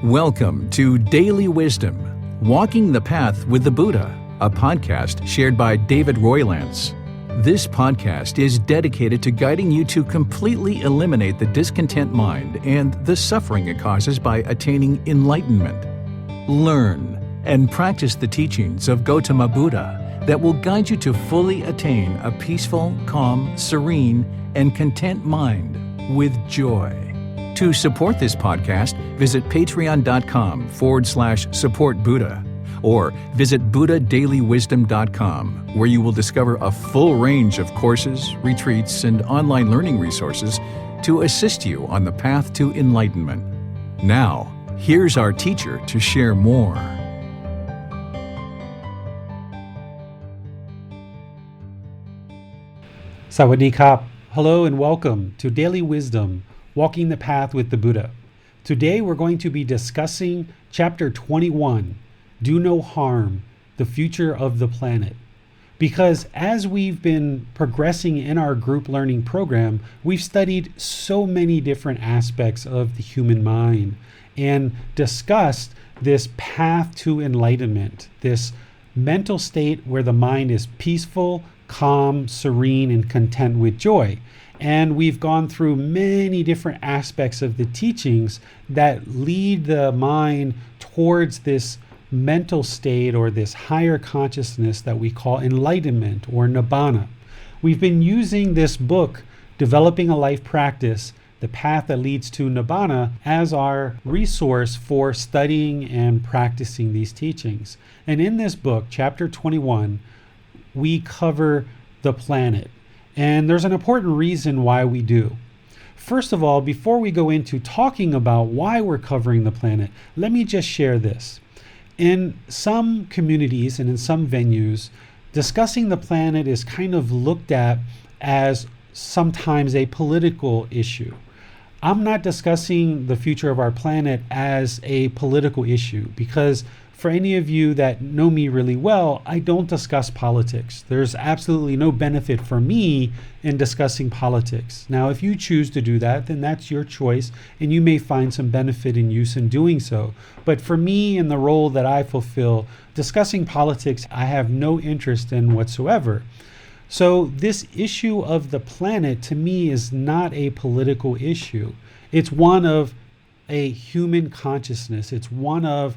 Welcome to Daily Wisdom, Walking the Path with the Buddha, a podcast shared by David Roylance. This podcast is dedicated to guiding you to completely eliminate the discontent mind and the suffering it causes by attaining enlightenment. Learn and practice the teachings of Gotama Buddha that will guide you to fully attain a peaceful, calm, serene, and content mind with joy. To support this podcast, visit patreon.com/support Buddha or visit buddhadailywisdom.com, where you will discover a full range of courses, retreats, and online learning resources to assist you on the path to enlightenment. Now, here's our teacher to share more. Sawadee Kap. Hello and welcome to Daily Wisdom, Walking the Path with the Buddha. Today we're going to be discussing Chapter 21, Do No Harm, the Future of the Planet. Because as we've been progressing in our group learning program, we've studied so many different aspects of the human mind and discussed this path to enlightenment, this mental state where the mind is peaceful, calm, serene, and content with joy. And we've gone through many different aspects of the teachings that lead the mind towards this mental state or this higher consciousness that we call enlightenment or nibbana. We've been using this book, Developing a Life Practice, The Path That Leads to Nibbana, as our resource for studying and practicing these teachings. And in this book, Chapter 21, we cover the planet. And there's an important reason why we do. First of all, before we go into talking about why we're covering the planet, let me just share this. In some communities and in some venues, discussing the planet is kind of looked at as sometimes a political issue. I'm not discussing the future of our planet as a political issue because for any of you that know me really well, I don't discuss politics. There's absolutely no benefit for me in discussing politics. Now, if you choose to do that, then that's your choice, and you may find some benefit and use in doing so. But for me, in the role that I fulfill, discussing politics, I have no interest in whatsoever. So this issue of the planet, to me, is not a political issue. It's one of a human consciousness. It's one of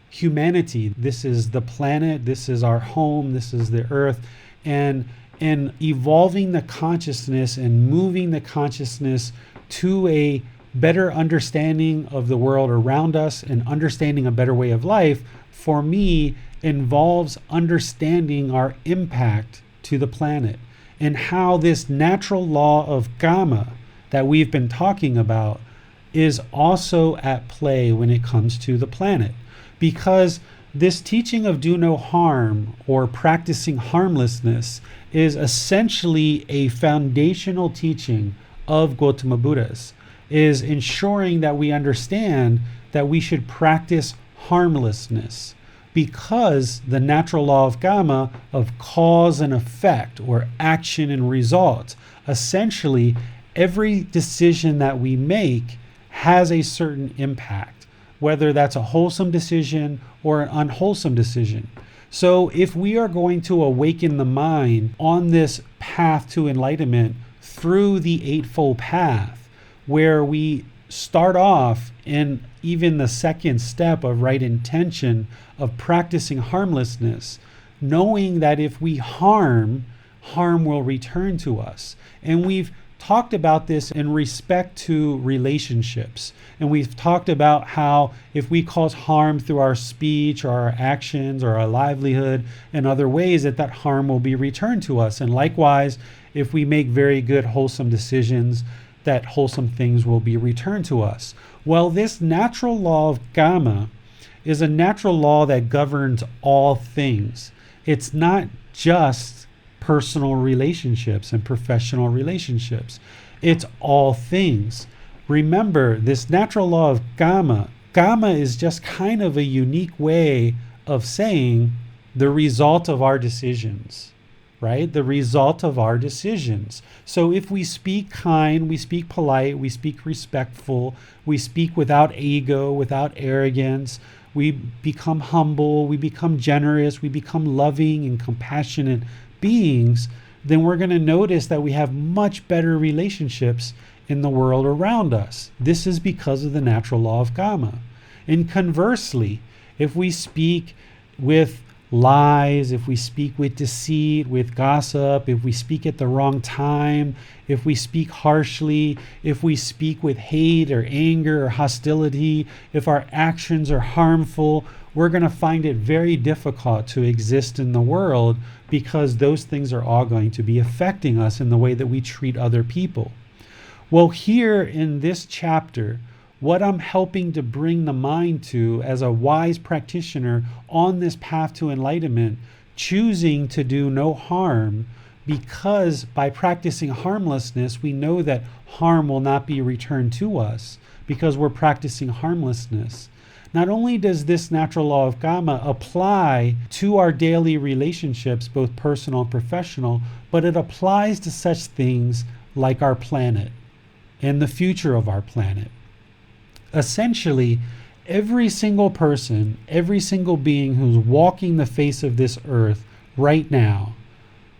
humanity. This is the planet, this is our home, this is the earth, and evolving the consciousness and moving the consciousness to a better understanding of the world around us and understanding a better way of life, for me, involves understanding our impact to the planet and how this natural law of karma that we've been talking about is also at play when it comes to the planet. Because this teaching of do no harm or practicing harmlessness is essentially a foundational teaching of Gotama Buddha's, is ensuring that we understand that we should practice harmlessness because the natural law of karma, of cause and effect or action and result, essentially every decision that we make has a certain impact, whether that's a wholesome decision or an unwholesome decision. So if we are going to awaken the mind on this path to enlightenment through the Eightfold Path, where we start off in even the second step of right intention of practicing harmlessness, knowing that if we harm will return to us. And we've talked about this in respect to relationships. And we've talked about how if we cause harm through our speech or our actions or our livelihood and other ways, that harm will be returned to us. And likewise, if we make very good, wholesome decisions, that wholesome things will be returned to us. Well, this natural law of karma is a natural law that governs all things. It's not just personal relationships and professional relationships. It's all things. Remember, this natural law of karma is just kind of a unique way of saying the result of our decisions. right? The result of our decisions. So if we speak kind, we speak polite, we speak respectful, we speak without ego, without arrogance, we become humble, we become generous, we become loving and compassionate beings, then we're going to notice that we have much better relationships in the world around us. This is because of the natural law of karma. And conversely, if we speak with lies, if we speak with deceit, with gossip, if we speak at the wrong time, if we speak harshly, if we speak with hate or anger or hostility, if our actions are harmful, we're going to find it very difficult to exist in the world, because those things are all going to be affecting us in the way that we treat other people. Well, here in this chapter, what I'm helping to bring the mind to as a wise practitioner on this path to enlightenment, choosing to do no harm, because by practicing harmlessness, we know that harm will not be returned to us because we're practicing harmlessness. Not only does this natural law of karma apply to our daily relationships, both personal and professional, but it applies to such things like our planet and the future of our planet. Essentially, every single person, every single being who's walking the face of this earth right now,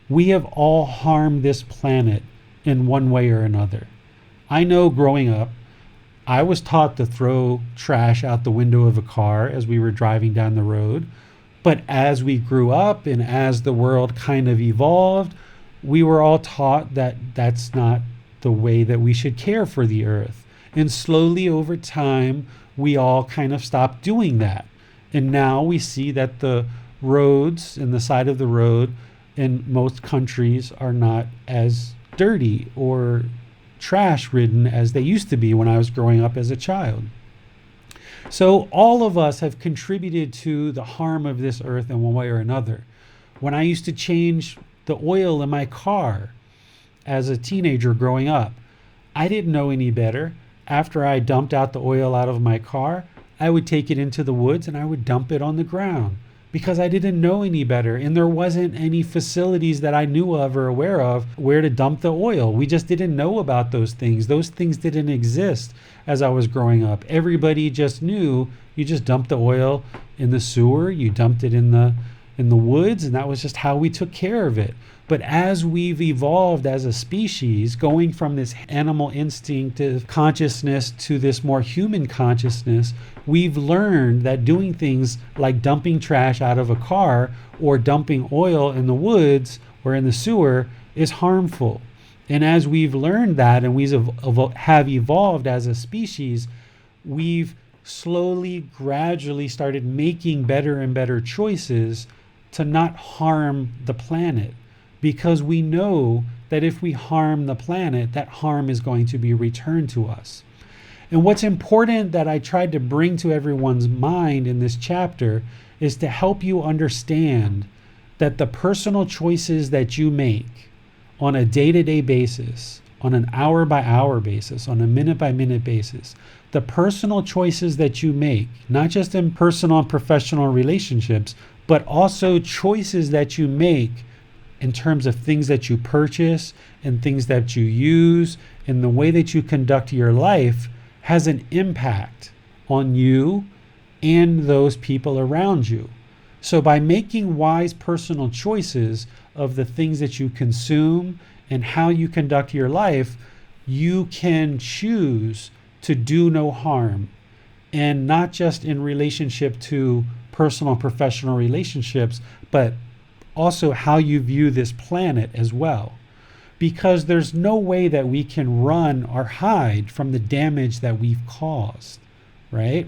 we have all harmed this planet in one way or another. I know growing up, I was taught to throw trash out the window of a car as we were driving down the road. But as we grew up and as the world kind of evolved, we were all taught that that's not the way that we should care for the earth. And slowly over time, we all kind of stopped doing that. And now we see that the roads and the side of the road in most countries are not as dirty or trash ridden as they used to be when I was growing up as a child. So all of us have contributed to the harm of this earth in one way or another. When I used to change the oil in my car as a teenager growing up, I didn't know any better. After I dumped out the oil out of my car, I would take it into the woods and I would dump it on the ground because I didn't know any better. And there wasn't any facilities that I knew of or aware of where to dump the oil. We just didn't know about those things. Those things didn't exist as I was growing up. Everybody just knew you just dumped the oil in the sewer, you dumped it in the woods, and that was just how we took care of it. But as we've evolved as a species, going from this animal instinctive consciousness to this more human consciousness, we've learned that doing things like dumping trash out of a car or dumping oil in the woods or in the sewer is harmful. And as we've learned that and we have evolved as a species, we've slowly, gradually started making better and better choices to not harm the planet. Because we know that if we harm the planet, that harm is going to be returned to us. And what's important that I tried to bring to everyone's mind in this chapter is to help you understand that the personal choices that you make on a day-to-day basis, on an hour-by-hour basis, on a minute-by-minute basis, the personal choices that you make, not just in personal and professional relationships, but also choices that you make in terms of things that you purchase and things that you use and the way that you conduct your life has an impact on you and those people around you. So by making wise personal choices of the things that you consume and how you conduct your life, you can choose to do no harm. And not just in relationship to personal and professional relationships, but also how you view this planet as well. Because there's no way that we can run or hide from the damage that we've caused, right?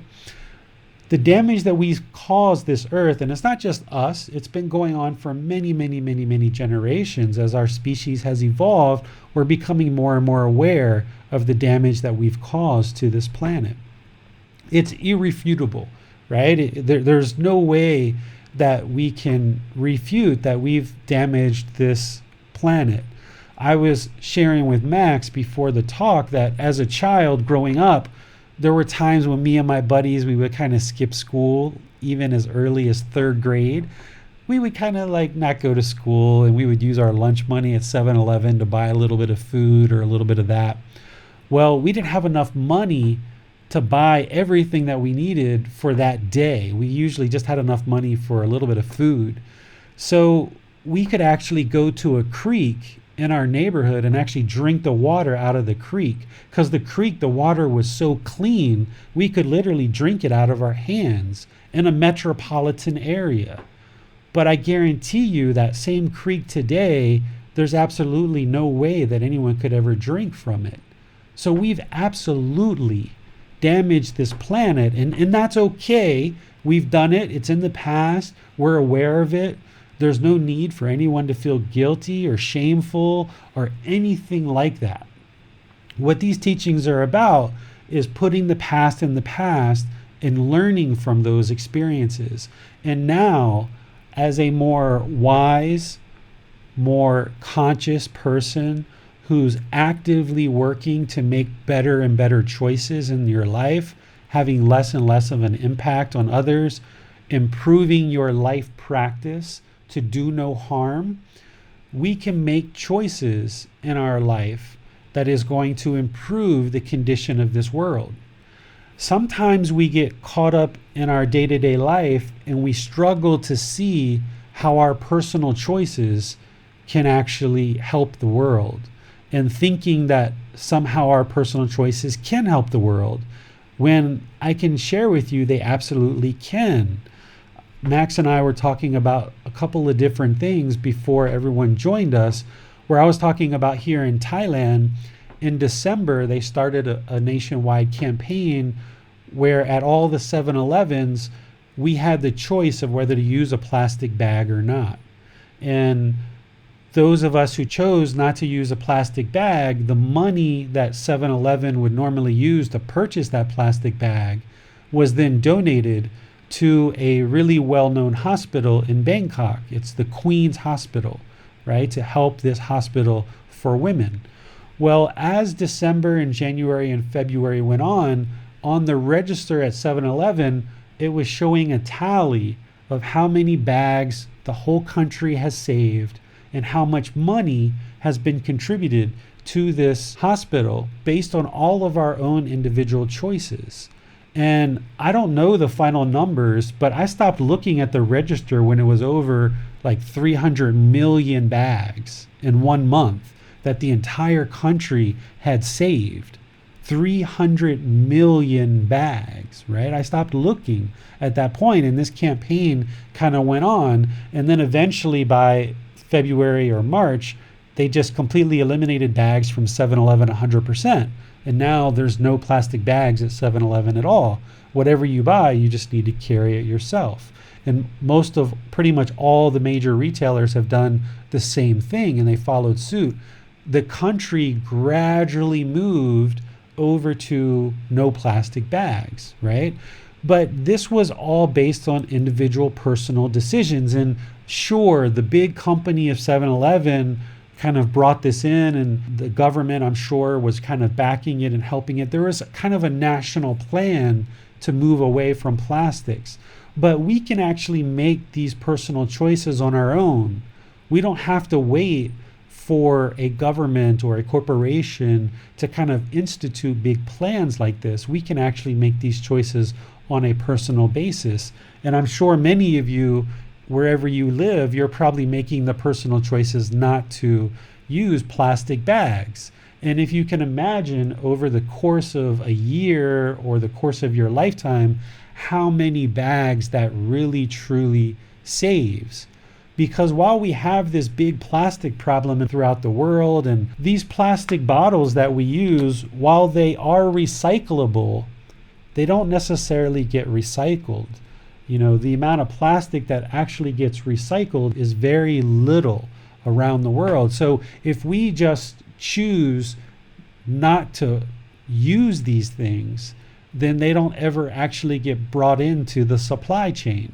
The damage that we've caused this earth, and it's not just us, it's been going on for many, many, many, many generations. As our species has evolved, we're becoming more and more aware of the damage that we've caused to this planet. It's irrefutable, right? There's no way that we can refute that we've damaged this planet. I was sharing with Max before the talk that as a child growing up, there were times when me and my buddies, we would kind of skip school, even as early as third grade, we would kind of like not go to school, and we would use our lunch money at 7-Eleven to buy a little bit of food or a little bit of that. Well, we didn't have enough money to buy everything that we needed for that day. We usually just had enough money for a little bit of food. So we could actually go to a creek in our neighborhood and actually drink the water out of the creek, because the creek, the water was so clean, we could literally drink it out of our hands in a metropolitan area. But I guarantee you that same creek today, there's absolutely no way that anyone could ever drink from it. So we've absolutely damaged this planet, and that's okay. We've done it. It's in the past. We're aware of it. There's no need for anyone to feel guilty or shameful or anything like that. What these teachings are about is putting the past in the past and learning from those experiences. And now, as a more wise, more conscious person who's actively working to make better and better choices in your life, having less and less of an impact on others, improving your life practice to do no harm, we can make choices in our life that is going to improve the condition of this world. Sometimes we get caught up in our day-to-day life and we struggle to see how our personal choices can actually help the world, and thinking that somehow our personal choices can help the world, when I can share with you they absolutely can. Max and I were talking about a couple of different things before everyone joined us, where I was talking about here in Thailand, in December, they started a nationwide campaign where at all the 7-Elevens, we had the choice of whether to use a plastic bag or not. And those of us who chose not to use a plastic bag, the money that 7-Eleven would normally use to purchase that plastic bag was then donated to a really well-known hospital in Bangkok. It's the Queen's Hospital, right? To help this hospital for women. Well, as December and January and February went on the register at 7-Eleven, it was showing a tally of how many bags the whole country has saved and how much money has been contributed to this hospital based on all of our own individual choices. And I don't know the final numbers, but I stopped looking at the register when it was over like 300 million bags in 1 month that the entire country had saved. 300 million bags, right? I stopped looking at that point, and this campaign kind of went on. And then eventually by February or March, they just completely eliminated bags from 7-Eleven 100%. And now there's no plastic bags at 7-Eleven at all. Whatever you buy, you just need to carry it yourself. And pretty much all the major retailers have done the same thing, and they followed suit. The country gradually moved over to no plastic bags, right? But this was all based on individual personal decisions. And sure, the big company of 7-Eleven kind of brought this in, and the government, I'm sure, was kind of backing it and helping it. There was kind of a national plan to move away from plastics. But we can actually make these personal choices on our own. We don't have to wait for a government or a corporation to kind of institute big plans like this. We can actually make these choices on a personal basis. And I'm sure many of you, wherever you live, you're probably making the personal choices not to use plastic bags. And if you can imagine over the course of a year or the course of your lifetime, how many bags that really truly saves. Because while we have this big plastic problem throughout the world, and these plastic bottles that we use, while they are recyclable, they don't necessarily get recycled. You know, the amount of plastic that actually gets recycled is very little around the world. So if we just choose not to use these things, then they don't ever actually get brought into the supply chain,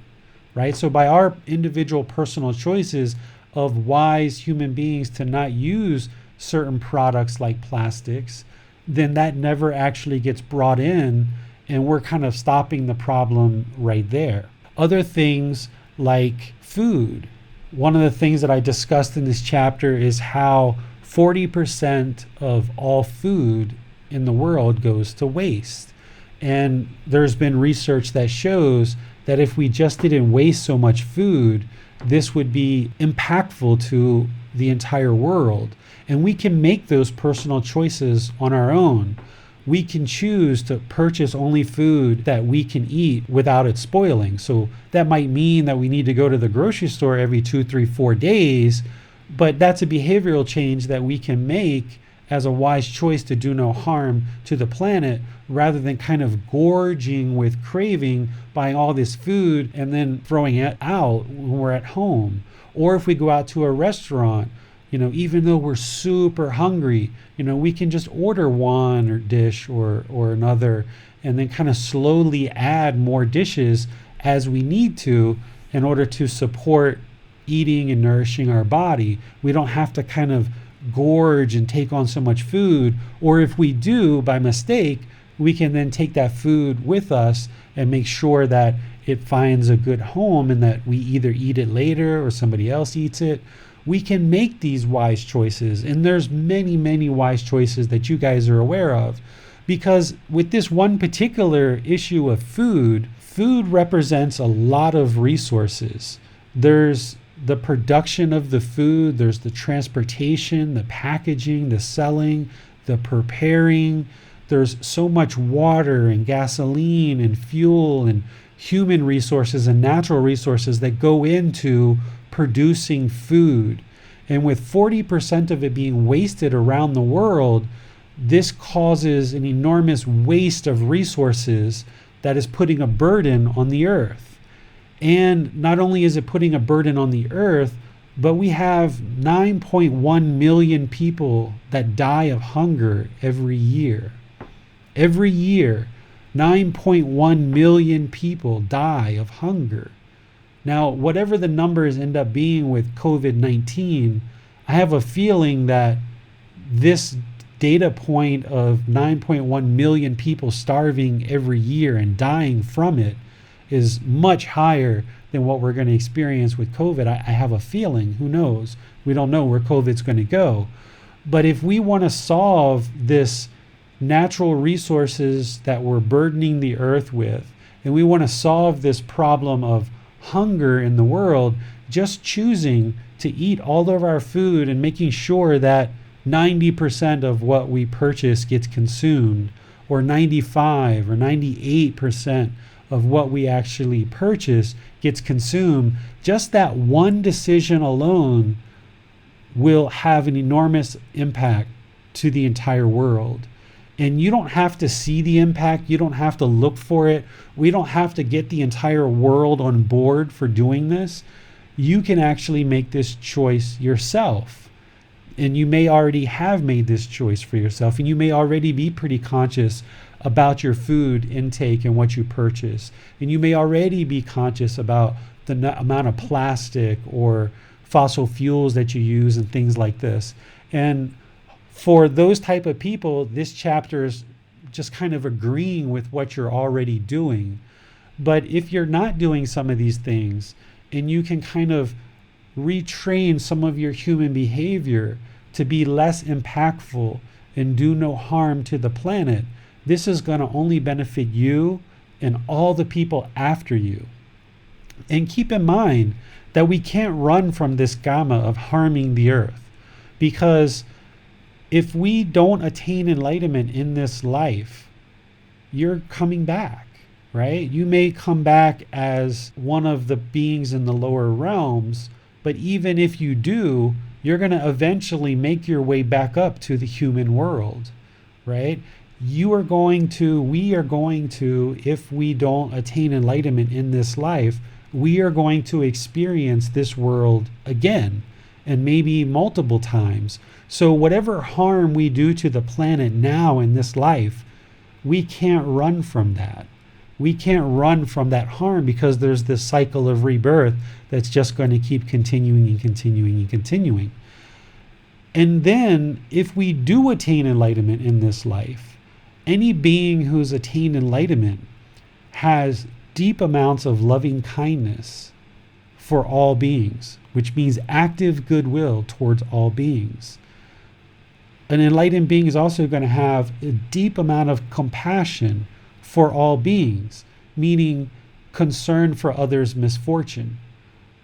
right? So by our individual personal choices of wise human beings to not use certain products like plastics, then that never actually gets brought in, and we're kind of stopping the problem right there. Other things like food. One of the things that I discussed in this chapter is how 40% of all food in the world goes to waste. And there's been research that shows that if we just didn't waste so much food, this would be impactful to the entire world. And we can make those personal choices on our own. We can choose to purchase only food that we can eat without it spoiling. So that might mean that we need to go to the grocery store every 2, 3, 4 days, but that's a behavioral change that we can make as a wise choice to do no harm to the planet, rather than kind of gorging with craving, buying all this food and then throwing it out when we're at home. Or if we go out to a restaurant, even though we're super hungry, we can just order one or dish or another, and then kind of slowly add more dishes as we need to in order to support eating and nourishing our body. We don't have to kind of gorge and take on so much food. Or if we do by mistake, we can then take that food with us and make sure that it finds a good home and that we either eat it later or somebody else eats it. We can make these wise choices, and there's many, many wise choices that you guys are aware of, because with this one particular issue of food represents a lot of resources. There's the production of the food, there's the transportation, the packaging, the selling, the preparing. There's so much water and gasoline and fuel and human resources and natural resources that go into producing food. And with 40% of it being wasted around the world, this causes an enormous waste of resources that is putting a burden on the earth. And not only is it putting a burden on the earth, but we have 9.1 million people that die of hunger every year. Every year, 9.1 million people die of hunger. Now, whatever the numbers end up being with COVID-19, I have a feeling that this data point of 9.1 million people starving every year and dying from it is much higher than what we're going to experience with COVID. I have a feeling, who knows? We don't know where COVID's going to go. But if we want to solve this natural resources that we're burdening the earth with, and we want to solve this problem of hunger in the world, just choosing to eat all of our food and making sure that 90% of what we purchase gets consumed, or 95 or 98% of what we actually purchase gets consumed, just that one decision alone will have an enormous impact to the entire world. And you don't have to see the impact. You don't have to look for it. We don't have to get the entire world on board for doing this. You can actually make this choice yourself. And you may already have made this choice for yourself. And you may already be pretty conscious about your food intake and what you purchase. And you may already be conscious about the amount of plastic or fossil fuels that you use and things like this. And for those type of people, this chapter is just kind of agreeing with what you're already doing. But if you're not doing some of these things, and you can kind of retrain some of your human behavior to be less impactful and do no harm to the planet, this is going to only benefit you and all the people after you. And keep in mind that we can't run from this gamma of harming the earth, because if we don't attain enlightenment in this life, you're coming back, right? You may come back as one of the beings in the lower realms, but even if you do, you're going to eventually make your way back up to the human world, right? We are going to, if we don't attain enlightenment in this life, we are going to experience this world again, and maybe multiple times. So whatever harm we do to the planet now in this life, we can't run from that. We can't run from that harm, because there's this cycle of rebirth that's just going to keep continuing and continuing and continuing. And then if we do attain enlightenment in this life, any being who's attained enlightenment has deep amounts of loving kindness for all beings, which means active goodwill towards all beings. An enlightened being is also going to have a deep amount of compassion for all beings, meaning concern for others' misfortune.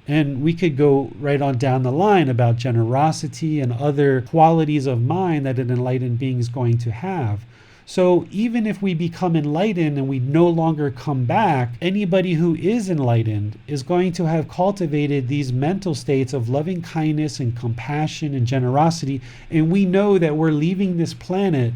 And we could go right on down the line about generosity and other qualities of mind that an enlightened being is going to have. So even if we become enlightened and we no longer come back, anybody who is enlightened is going to have cultivated these mental states of loving kindness and compassion and generosity. And we know that we're leaving this planet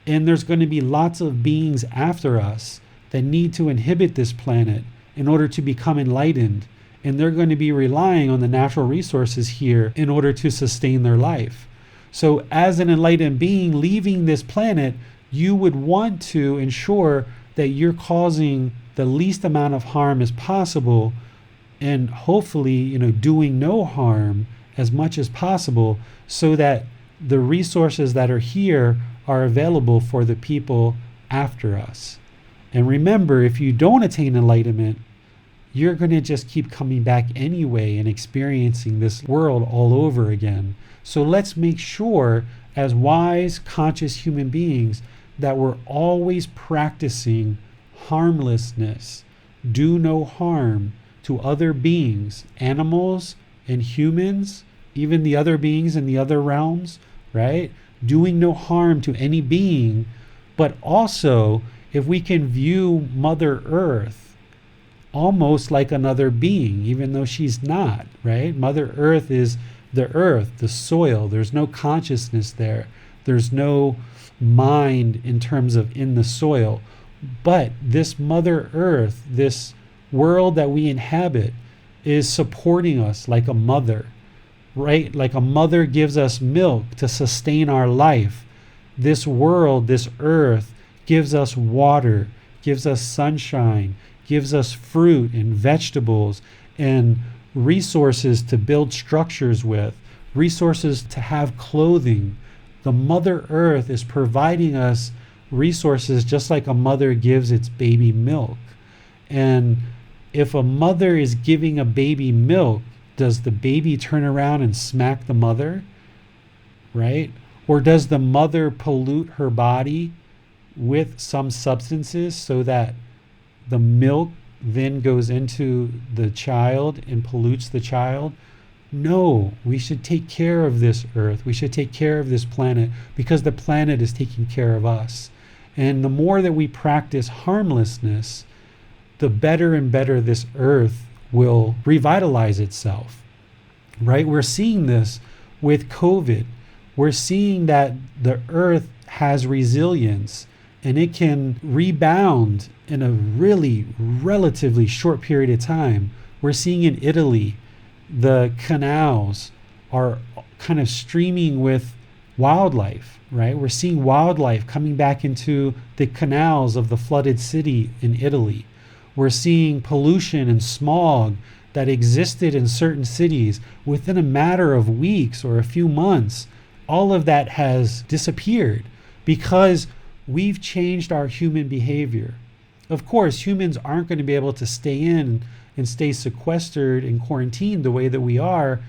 and there's going to be lots of beings after us that need to inhabit this planet in order to become enlightened. And they're going to be relying on the natural resources here in order to sustain their life. So as an enlightened being leaving this planet, you would want to ensure that you're causing the least amount of harm as possible, and hopefully, doing no harm as much as possible, so that the resources that are here are available for the people after us. And remember, if you don't attain enlightenment, you're going to just keep coming back anyway and experiencing this world all over again. So let's make sure, as wise, conscious human beings, that we're always practicing harmlessness. Do no harm to other beings, animals and humans, even the other beings in the other realms, right? Doing no harm to any being, but also if we can view Mother Earth almost like another being, even though she's not, right? Mother Earth is the earth, the soil. There's no consciousness there. There's no mind in terms of in the soil. But this Mother Earth, this world that we inhabit, is supporting us like a mother, right? Like a mother gives us milk to sustain our life. This world, this earth, gives us water, gives us sunshine, gives us fruit and vegetables and resources to build structures with, resources to have clothing. The Mother Earth is providing us resources just like a mother gives its baby milk. And if a mother is giving a baby milk, does the baby turn around and smack the mother? Right? Or does the mother pollute her body with some substances so that the milk then goes into the child and pollutes the child? No, we should take care of this earth. We should take care of this planet because the planet is taking care of us. And the more that we practice harmlessness, the better and better this earth will revitalize itself, right? We're seeing this with COVID. We're seeing that the earth has resilience and it can rebound in a really relatively short period of time. We're seeing in Italy, the canals are kind of streaming with wildlife, right? We're seeing wildlife coming back into the canals of the flooded city in Italy. We're seeing pollution and smog that existed in certain cities within a matter of weeks or a few months. All of that has disappeared because we've changed our human behavior. Of course, humans aren't going to be able to stay in and stay sequestered and quarantined the way that we are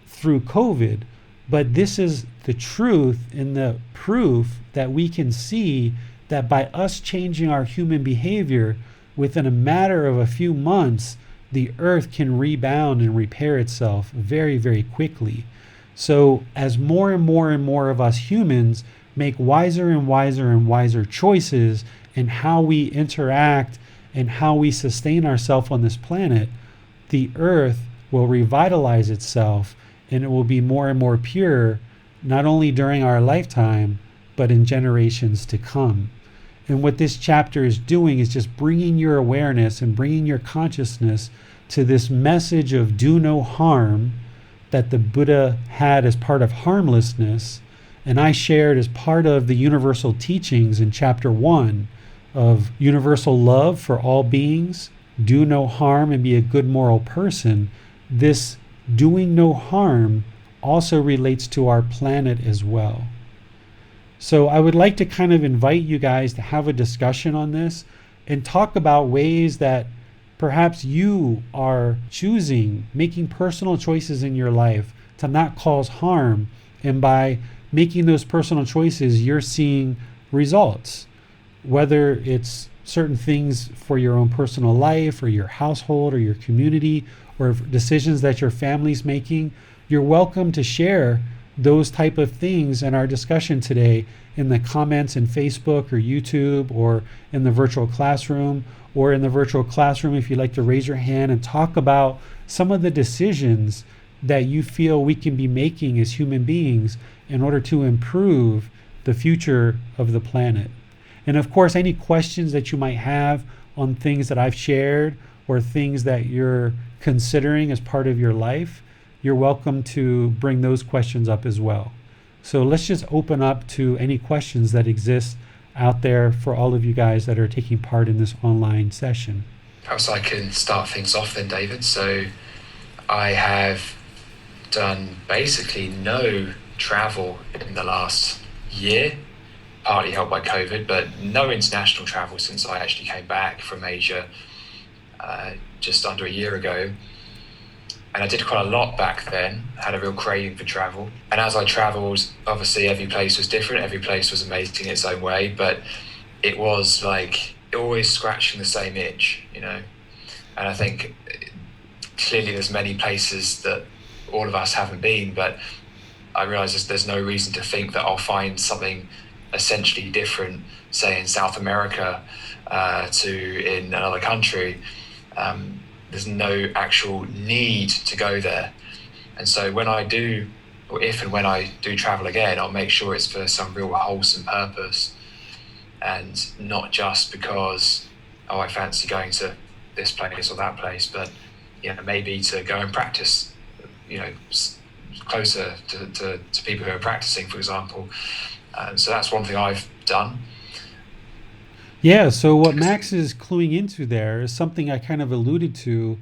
through COVID. But this is the truth and the proof that we can see that by us changing our human behavior, within a matter of a few months, the earth can rebound and repair itself very, very quickly. So as more and more and more of us humans make wiser and wiser and wiser choices in how we interact and how we sustain ourselves on this planet, the earth will revitalize itself and it will be more and more pure, not only during our lifetime, but in generations to come. And what this chapter is doing is just bringing your awareness and bringing your consciousness to this message of do no harm that the Buddha had as part of harmlessness, and I shared as part of the universal teachings in chapter 1 of universal love for all beings, do no harm and be a good moral person. This doing no harm also relates to our planet as well. So I would like to kind of invite you guys to have a discussion on this and talk about ways that Perhaps you are choosing, making personal choices in your life to not cause harm. And by making those personal choices, you're seeing results, whether it's certain things for your own personal life or your household or your community or decisions that your family's making. You're welcome to share those type of things in our discussion today in the comments in Facebook or YouTube or in the virtual classroom, or in the virtual classroom if you'd like to raise your hand and talk about some of the decisions that you feel we can be making as human beings in order to improve the future of the planet. And of course, any questions that you might have on things that I've shared or things that you're considering as part of your life, you're welcome to bring those questions up as well. So let's just open up to any questions that exist out there for all of you guys that are taking part in this online session. Perhaps I can start things off then, David. So I have done basically no travel in the last year, partly helped by COVID, but no international travel since I actually came back from Asia just under a year ago. And I did quite a lot back then, had a real craving for travel. And as I traveled, obviously every place was different, every place was amazing in its own way, but it was like always scratching the same itch, you know? And I think clearly there's many places that all of us haven't been, but I realize there's no reason to think that I'll find something essentially different, say in South America to in another country. There's no actual need to go there. And so when I do, or if and when I do travel again, I'll make sure it's for some real wholesome purpose and not just because, oh, I fancy going to this place or that place, but maybe to go and practice, closer to people who are practicing, for example. So that's one thing I've done. Yeah, so what Max is cluing into there is something I kind of alluded to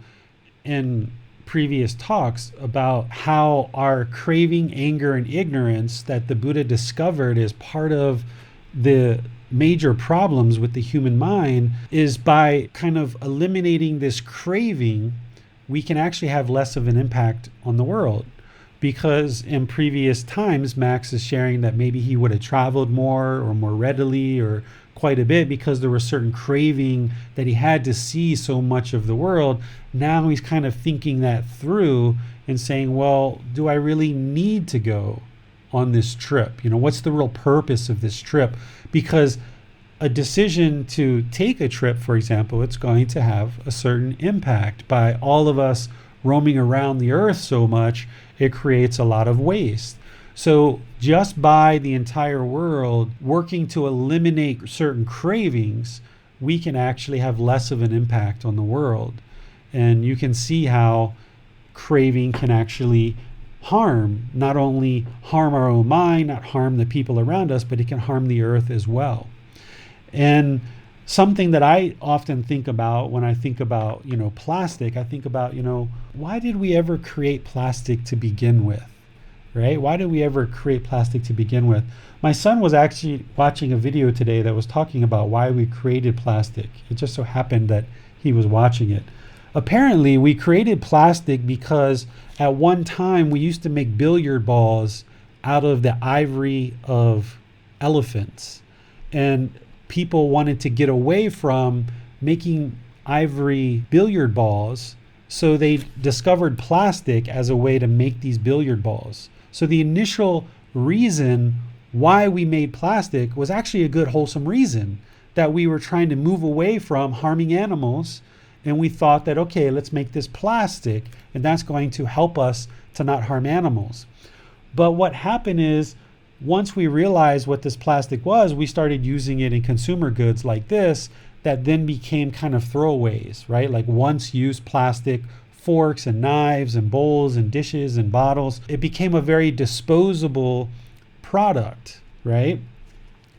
in previous talks about how our craving, anger, and ignorance that the Buddha discovered as part of the major problems with the human mind is by kind of eliminating this craving, we can actually have less of an impact on the world. Because in previous times, Max is sharing that maybe he would have traveled more or more readily or quite a bit because there was certain craving that he had to see so much of the world. Now he's kind of thinking that through and saying, well, do I really need to go on this trip? What's the real purpose of this trip? Because a decision to take a trip, for example, it's going to have a certain impact. By all of us roaming around the earth so much, it creates a lot of waste. So just by the entire world working to eliminate certain cravings, we can actually have less of an impact on the world. And you can see how craving can actually not only harm our own mind, not harm the people around us, but it can harm the earth as well. And something that I often think about when I think about, plastic, I think about, why did we ever create plastic to begin with? Right? Why did we ever create plastic to begin with? My son was actually watching a video today that was talking about why we created plastic. It just so happened that he was watching it. Apparently, we created plastic because at one time we used to make billiard balls out of the ivory of elephants. And people wanted to get away from making ivory billiard balls, so they discovered plastic as a way to make these billiard balls. So the initial reason why we made plastic was actually a good, wholesome reason, that we were trying to move away from harming animals. And we thought that, okay, let's make this plastic, and that's going to help us to not harm animals. But what happened is, once we realized what this plastic was, we started using it in consumer goods like this that then became kind of throwaways, right? Like once used plastic forks and knives and bowls and dishes and bottles. It became a very disposable product, right?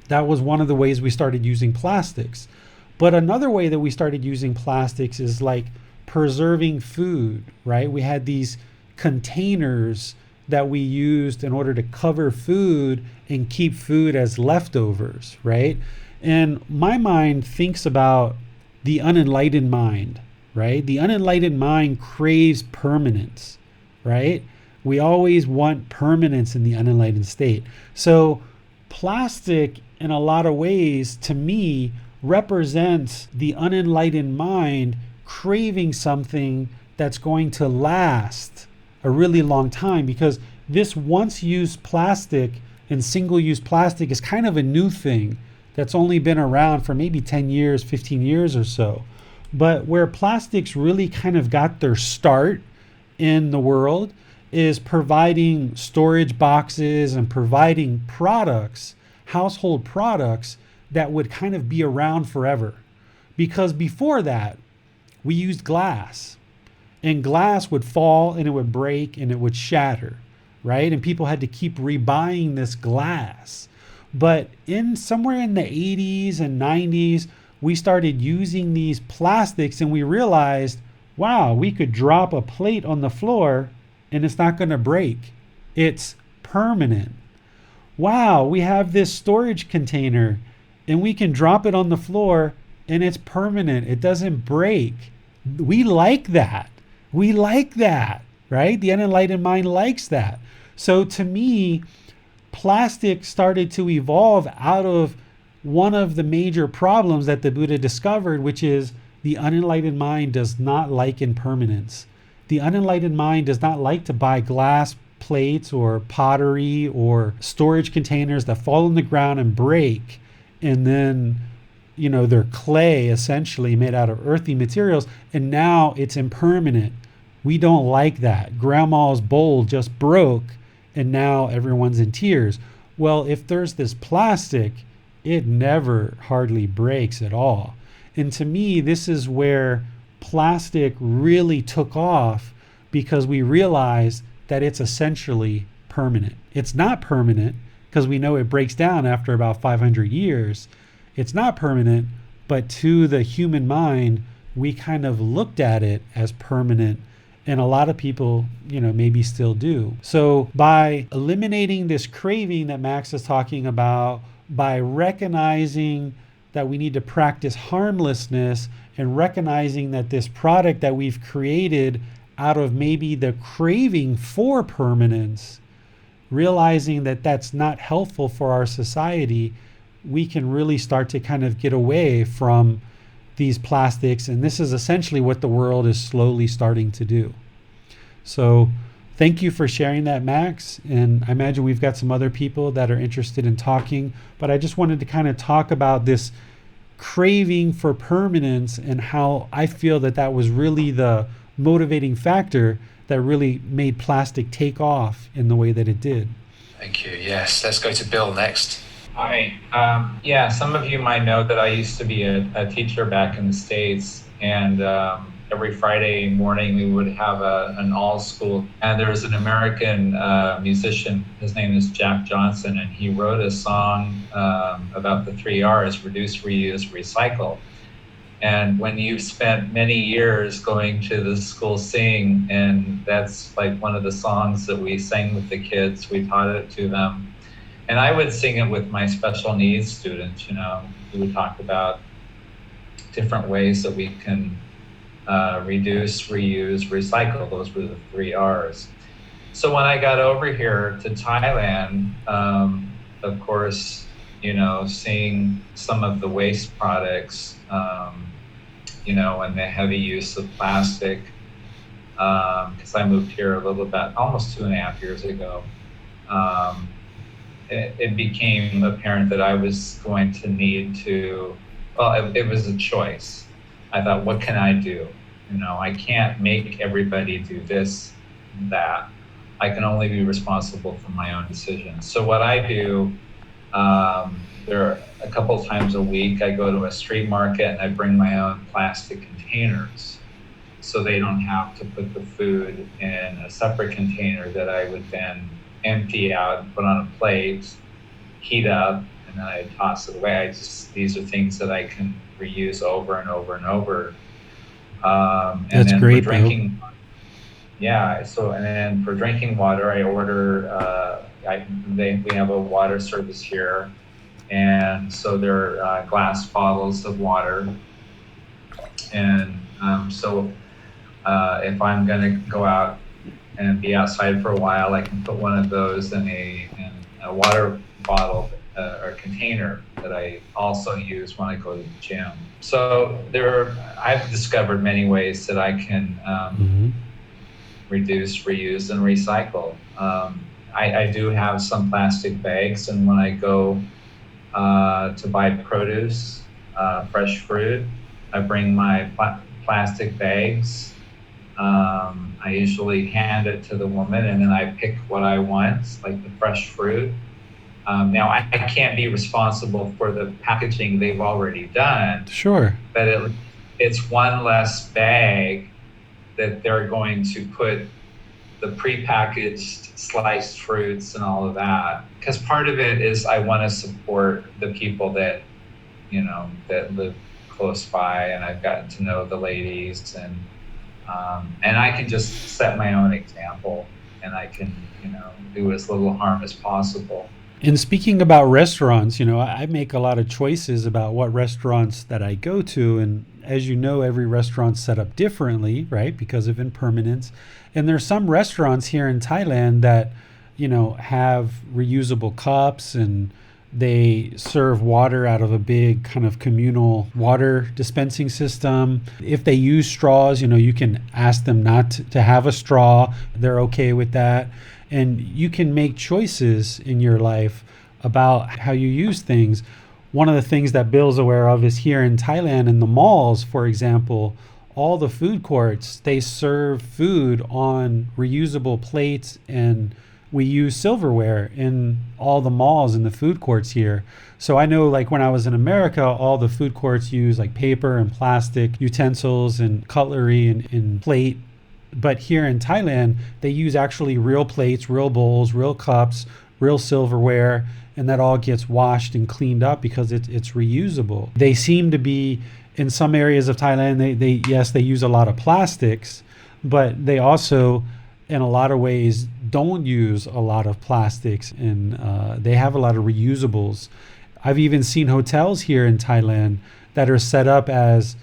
That was one of the ways we started using plastics. But another way that we started using plastics is like preserving food, right? We had these containers that we used in order to cover food and keep food as leftovers, right? And my mind thinks about the unenlightened mind, right? The unenlightened mind craves permanence, right? We always want permanence in the unenlightened state. So plastic, in a lot of ways, to me, represents the unenlightened mind craving something that's going to last a really long time, because this once used plastic and single use plastic is kind of a new thing that's only been around for maybe 10 years, 15 years or so. But where plastics really kind of got their start in the world is providing storage boxes and providing products, household products that would kind of be around forever. Because before that, we used glass, and glass would fall and it would break and it would shatter, right? And people had to keep rebuying this glass. But in somewhere in the 80s and 90s, we started using these plastics and we realized, wow, we could drop a plate on the floor and it's not going to break. It's permanent. Wow, we have this storage container and we can drop it on the floor and it's permanent. It doesn't break. We like that. We like that, right? The unenlightened mind likes that. So to me, plastic started to evolve out of one of the major problems that the Buddha discovered, which is the unenlightened mind does not like impermanence. The unenlightened mind does not like to buy glass plates or pottery or storage containers that fall on the ground and break, and then, you know, they're clay essentially made out of earthy materials, and now it's impermanent. We don't like that. Grandma's bowl just broke and now everyone's in tears. Well, if there's this plastic, it never hardly breaks at all. And to me, this is where plastic really took off, because we realized that it's essentially permanent. It's not permanent because we know it breaks down after about 500 years. It's not permanent, but to the human mind, we kind of looked at it as permanent. And a lot of people, you know, maybe still do. So by eliminating this craving that Max is talking about, by recognizing that we need to practice harmlessness and recognizing that this product that we've created out of maybe the craving for permanence, realizing that that's not helpful for our society, we can really start to kind of get away from these plastics. And this is essentially what the world is slowly starting to do. So thank you for sharing that, Max. And I imagine we've got some other people that are interested in talking, but I just wanted to kind of talk about this craving for permanence and how I feel that that was really the motivating factor that really made plastic take off in the way that it did. Thank you. Yes, let's go to Bill next. Hi. Yeah, some of you might know that I used to be a teacher back in the States, and every Friday morning we would have an all-school, and there was an American musician, his name is Jack Johnson, and he wrote a song about the 3 R's, reduce, reuse, recycle. And when you've spent many years going to the school singing, and that's like one of the songs that we sang with the kids, we taught it to them. And I would sing it with my special needs students, you know. We would talk about different ways that we can reduce, reuse, recycle. Those were the 3 R's. So when I got over here to Thailand, of course, you know, seeing some of the waste products, you know, and the heavy use of plastic, because I moved here a little bit, almost 2.5 years ago. It became apparent that I was going to need to, well, it was a choice. I thought, what can I do? You know, I can't make everybody do this and that. I can only be responsible for my own decisions. So what I do, there are a couple of times a week, I go to a street market and I bring my own plastic containers, so they don't have to put the food in a separate container that I would then empty out and put on a plate, heat up, and then I toss it away. These are things that I can reuse over and over and over. And That's then great, for drinking, yeah. So and then for drinking water, I order. We have a water service here, and so there are glass bottles of water, and So if I'm going to go out and be outside for a while, I can put one of those in a water bottle or container that I also use when I go to the gym. So I've discovered many ways that I can reduce, reuse, and recycle. I do have some plastic bags, and when I go to buy produce, fresh fruit, I bring my plastic bags. I usually hand it to the woman, and then I pick what I want, like the fresh fruit. Now, I can't be responsible for the packaging they've already done. Sure. But it's one less bag that they're going to put the prepackaged sliced fruits and all of that. Because part of it is I want to support the people that live close by, and I've gotten to know the ladies, and I can just set my own example, and I can do as little harm as possible. And speaking about restaurants, I make a lot of choices about what restaurants that I go to. And as you know, every restaurant's set up differently, right? Because of impermanence. And there's some restaurants here in Thailand that, have reusable cups, and they serve water out of a big kind of communal water dispensing system. If they use straws, you can ask them not to have a straw. They're okay with that. And you can make choices in your life about how you use things. One of the things that Bill's aware of is here in Thailand, in the malls, for example, all the food courts, they serve food on reusable plates, and we use silverware in all the malls and the food courts here. So I know, like when I was in America, all the food courts use like paper and plastic utensils and cutlery and plate. But here in Thailand, they use actually real plates, real bowls, real cups, real silverware, and that all gets washed and cleaned up because it's reusable. They seem to be, in some areas of Thailand, they use a lot of plastics, but they also, in a lot of ways, don't use a lot of plastics, and they have a lot of reusables. I've even seen hotels here in Thailand that are set up as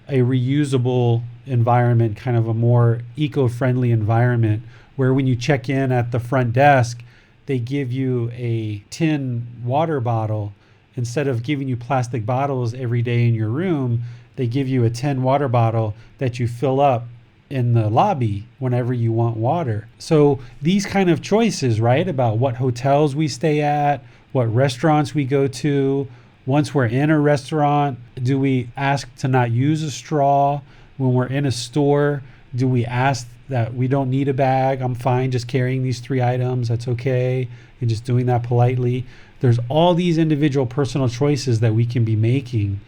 a reusable environment, kind of a more eco-friendly environment, where when you check in at the front desk, they give you a tin water bottle. Instead of giving you plastic bottles every day in your room, they give you a tin water bottle that you fill up in the lobby whenever you want water. So these kind of choices, right, about what hotels we stay at, what restaurants we go to. Once we're in a restaurant, do we ask to not use a straw? When we're in a store, do we ask that we don't need a bag? I'm fine just carrying these 3 items. That's okay. And just doing that politely. There's all these individual personal choices that we can be making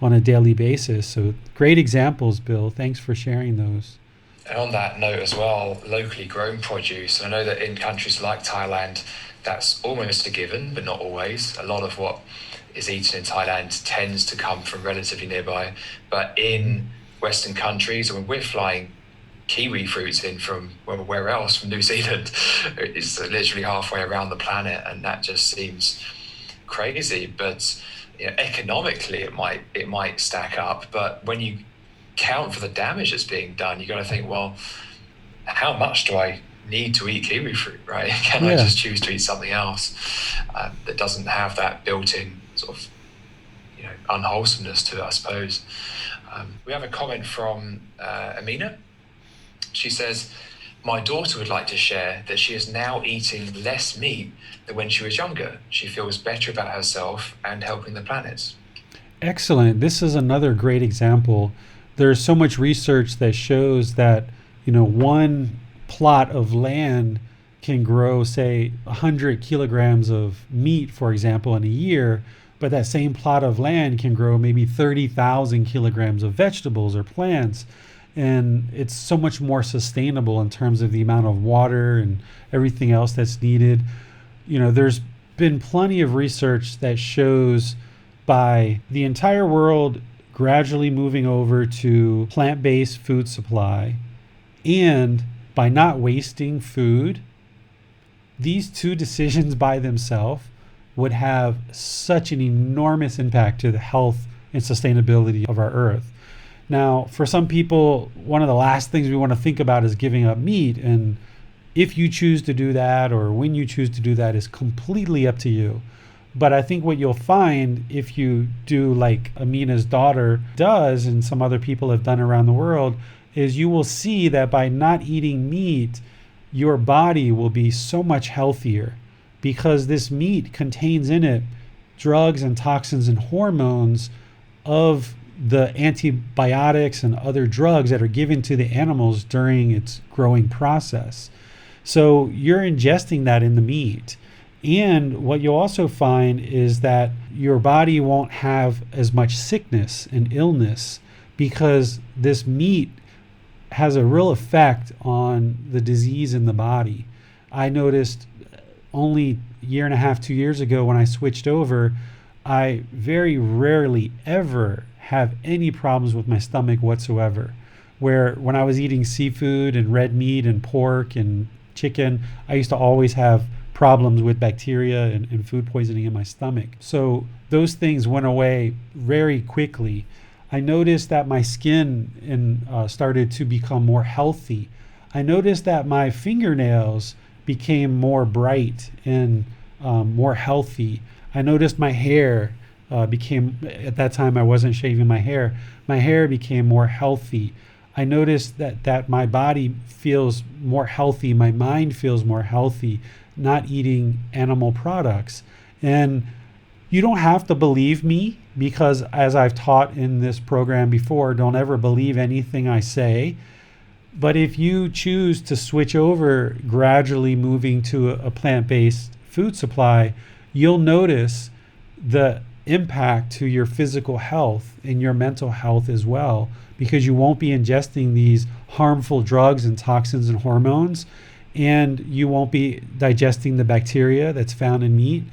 on a daily basis. So great examples, Bill. Thanks for sharing those. And on that note as well, locally grown produce. And I know that in countries like Thailand, that's almost a given, but not always. A lot of what is eaten in Thailand tends to come from relatively nearby. But in Western countries, when we're flying kiwi fruits in from where else, from New Zealand, it's literally halfway around the planet, and that just seems crazy. But economically, it might stack up. But when you count for the damage that's being done, you got to think, well, how much do I need to eat kiwi fruit, right? Can I just choose to eat something else that doesn't have that built-in sort of unwholesomeness to it, I suppose. We have a comment from Amina. She says, my daughter would like to share that she is now eating less meat than when she was younger. She feels better about herself and helping the planet. Excellent. This is another great example. There's so much research that shows that, one plot of land can grow, say, 100 kilograms of meat, for example, in a year, but that same plot of land can grow maybe 30,000 kilograms of vegetables or plants. And it's so much more sustainable in terms of the amount of water and everything else that's needed. There's been plenty of research that shows by the entire world gradually moving over to plant-based food supply, and by not wasting food, these two decisions by themselves would have such an enormous impact to the health and sustainability of our earth. Now, for some people, one of the last things we want to think about is giving up meat. And if you choose to do that or when you choose to do that is completely up to you. But I think what you'll find if you do like Amina's daughter does and some other people have done around the world is you will see that by not eating meat, your body will be so much healthier because this meat contains in it drugs and toxins and hormones of the antibiotics and other drugs that are given to the animals during its growing process. So you're ingesting that in the meat. And what you'll also find is that your body won't have as much sickness and illness because this meat has a real effect on the disease in the body. I noticed only a year and a half, 2 years ago when I switched over, I very rarely ever have any problems with my stomach whatsoever. Where when I was eating seafood and red meat and pork and chicken, I used to always have problems with bacteria and food poisoning in my stomach. So those things went away very quickly. I noticed that my skin started to become more healthy. I noticed that my fingernails became more bright and more healthy. I noticed my hair became, at that time I wasn't shaving my hair became more healthy. I noticed that my body feels more healthy, my mind feels more healthy, not eating animal products. And you don't have to believe me because, as I've taught in this program before, don't ever believe anything I say. But if you choose to switch over, gradually moving to a plant-based food supply, you'll notice the impact to your physical health and your mental health as well, because you won't be ingesting these harmful drugs and toxins and hormones, and you won't be digesting the bacteria that's found in meat.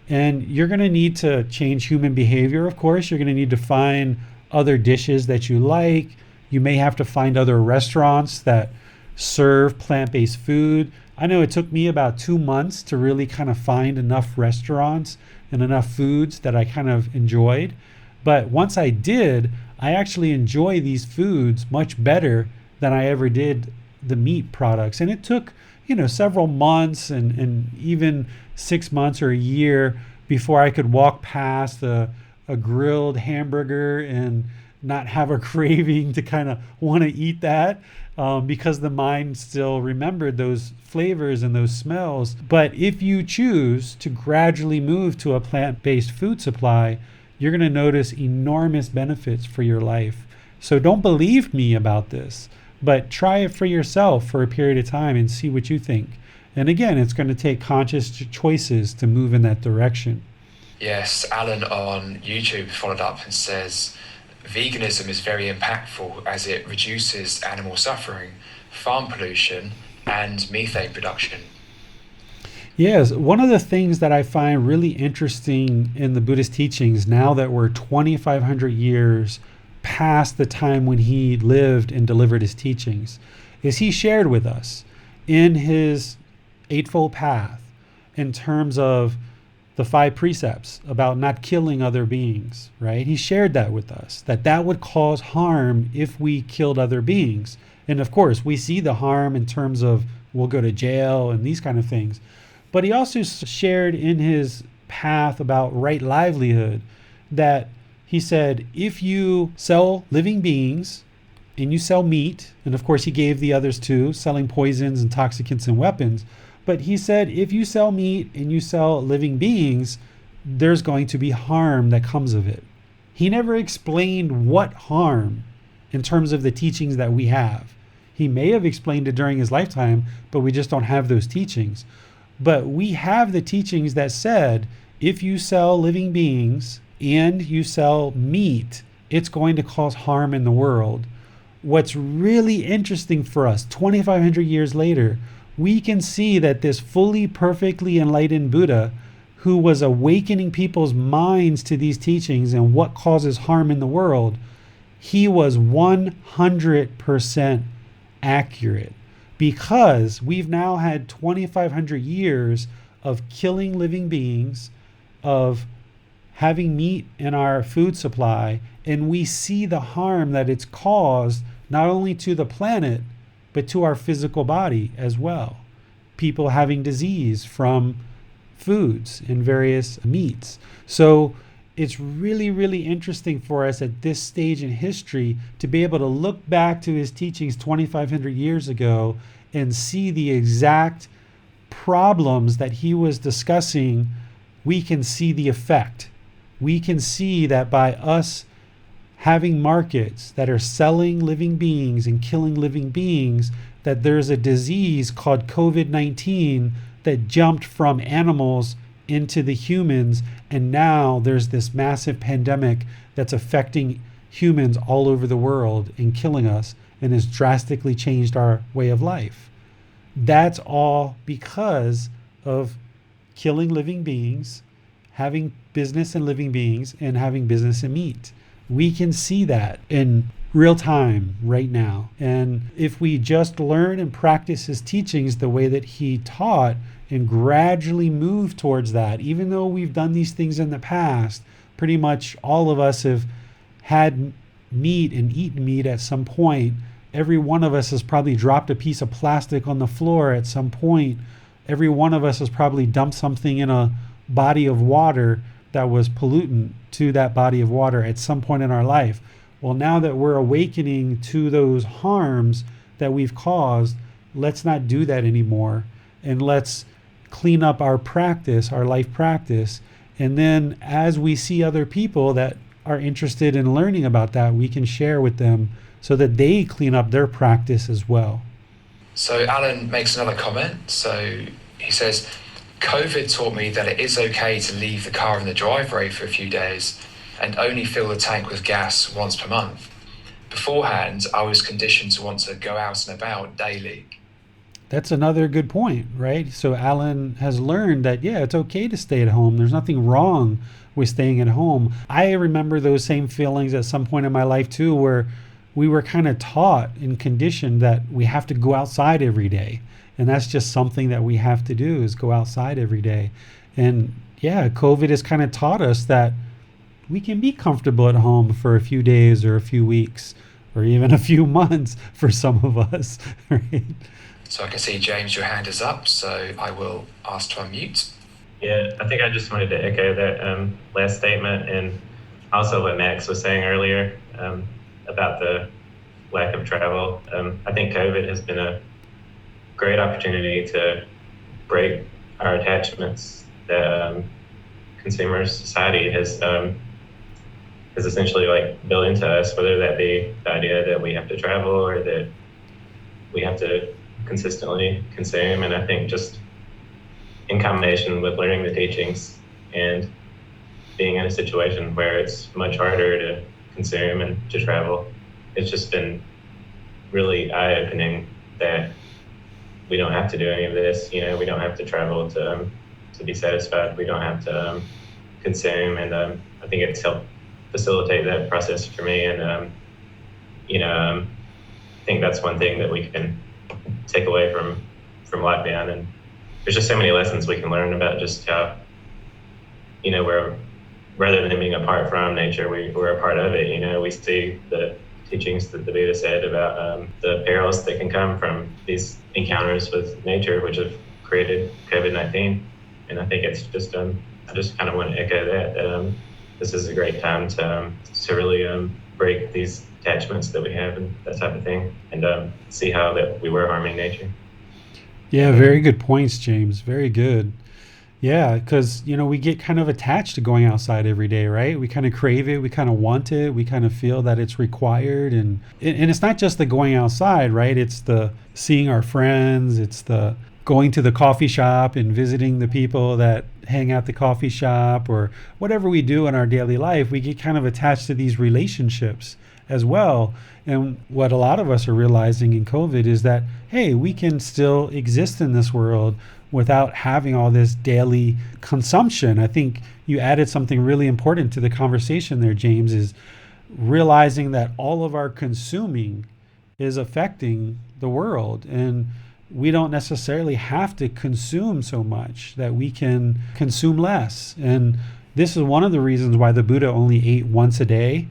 And you're going to need to change human behavior, of course. You're going to need to find other dishes that you like. You may have to find other restaurants that serve plant-based food. I know it took me about 2 months to really kind of find enough restaurants and enough foods that I kind of enjoyed. But once I did, I actually enjoy these foods much better than I ever did the meat products. And it took, several months and even 6 months or a year before I could walk past a grilled hamburger and not have a craving to kind of want to eat that because the mind still remembered those flavors and those smells. But if you choose to gradually move to a plant-based food supply, you're going to notice enormous benefits for your life. So don't believe me about this, but try it for yourself for a period of time and see what you think. And again, it's going to take conscious choices to move in that direction. Yes, Alan on YouTube followed up and says, veganism is very impactful as it reduces animal suffering, farm pollution, and methane production. Yes, one of the things that I find really interesting in the Buddhist teachings, now that we're 2,500 years past the time when he lived and delivered his teachings, is he shared with us in his Eightfold Path in terms of the 5 precepts about not killing other beings, right? He shared that with us, that would cause harm if we killed other beings. And of course, we see the harm in terms of we'll go to jail and these kind of things. But he also shared in his path about right livelihood that he said, if you sell living beings and you sell meat, and of course he gave the others too, selling poisons, intoxicants, and weapons. But he said, if you sell meat and you sell living beings, there's going to be harm that comes of it. He never explained what harm in terms of the teachings that we have. He may have explained it during his lifetime, but we just don't have those teachings. But we have the teachings that said, if you sell living beings and you sell meat, it's going to cause harm in the world. What's really interesting for us, 2,500 years later, we can see that this fully, perfectly enlightened Buddha, who was awakening people's minds to these teachings and what causes harm in the world, he was 100% accurate, because we've now had 2,500 years of killing living beings, of having meat in our food supply, and we see the harm that it's caused not only to the planet, but to our physical body as well. People having disease from foods and various meats. So it's really, really interesting for us at this stage in history to be able to look back to his teachings 2,500 years ago and see the exact problems that he was discussing. We can see the effect. We can see that by us having markets that are selling living beings and killing living beings, that there's a disease called COVID-19 that jumped from animals into the humans, and now there's this massive pandemic that's affecting humans all over the world and killing us, and has drastically changed our way of life. That's all because of killing living beings, having business in living beings, and having business in meat. We can see that in real time right now. And if we just learn and practice his teachings the way that he taught and gradually move towards that, even though we've done these things in the past, pretty much all of us have had meat and eaten meat at some point. Every one of us has probably dropped a piece of plastic on the floor at some point. Every one of us has probably dumped something in a body of water that was pollutant to that body of water at some point in our life. Well, now that we're awakening to those harms that we've caused, let's not do that anymore. And let's clean up our practice, our life practice. And then as we see other people that are interested in learning about that, we can share with them so that they clean up their practice as well. So Alan makes another comment. So he says, COVID taught me that it is okay to leave the car in the driveway for a few days and only fill the tank with gas once per month. Beforehand, I was conditioned to want to go out and about daily. That's another good point, right? So Alan has learned that, yeah, it's okay to stay at home. There's nothing wrong with staying at home. I remember those same feelings at some point in my life too, where we were kind of taught and conditioned that we have to go outside every day. And that's just something that we have to do, is go outside every day. And yeah, COVID has kind of taught us that we can be comfortable at home for a few days or a few weeks or even a few months for some of us, right? So I can see, James, your hand is up, so I will ask to unmute. Yeah, I think I just wanted to echo that last statement, and also what Max was saying earlier about the lack of travel. I think COVID has been a great opportunity to break our attachments that consumer society has essentially like built into us, whether that be the idea that we have to travel or that we have to consistently consume. And I think just in combination with learning the teachings and being in a situation where it's much harder to consume and to travel, it's just been really eye-opening that we don't have to do any of this. You know, we don't have to travel to be satisfied. We don't have to consume, and I think it's helped facilitate that process for me. And I think that's one thing that we can take away from lockdown. And there's just so many lessons we can learn about just how, we're, rather than being apart from nature, we're a part of it. We see the teachings that the Buddha said about the perils that can come from these encounters with nature, which have created COVID-19. And I think it's just, I just kind of want to echo that. This is a great time to really break these attachments that we have and that type of thing, and see how that we were harming nature. Yeah, very good points, James. Very good. Yeah, because, we get kind of attached to going outside every day, right? We kind of crave it. We kind of want it. We kind of feel that it's required. And it's not just the going outside, right? It's the seeing our friends. It's the going to the coffee shop and visiting the people that hang out the coffee shop, or whatever we do in our daily life. We get kind of attached to these relationships as well. And what a lot of us are realizing in COVID is that, hey, we can still exist in this world without having all this daily consumption. I think you added something really important to the conversation there, James, is realizing that all of our consuming is affecting the world. And we don't necessarily have to consume so much, that we can consume less. And this is one of the reasons why the Buddha only ate once a day.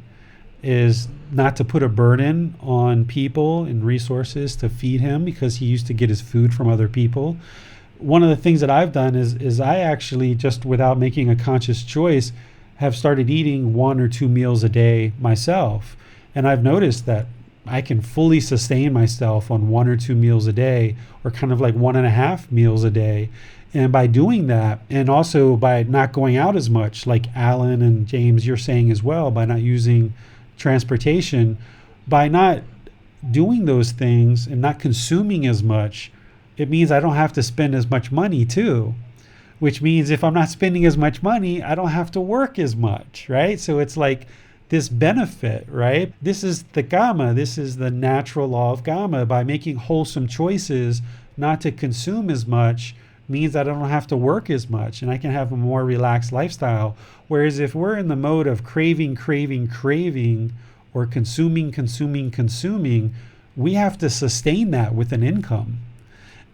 is not to put a burden on people and resources to feed him, because he used to get his food from other people. One of the things that I've done is I actually, just without making a conscious choice, have started eating 1 or 2 meals a day myself. And I've noticed that I can fully sustain myself on 1 or 2 meals a day, or kind of like 1.5 meals a day. And by doing that, and also by not going out as much, like Alan and James, you're saying as well, by not using transportation, by not doing those things and not consuming as much, it means I don't have to spend as much money too. Which means if I'm not spending as much money, I don't have to work as much, right? So it's like this benefit, right? This is the Gotama. This is the natural law of Gotama. By making wholesome choices not to consume as much means that I don't have to work as much, and I can have a more relaxed lifestyle. Whereas if we're in the mode of craving, or consuming, we have to sustain that with an income.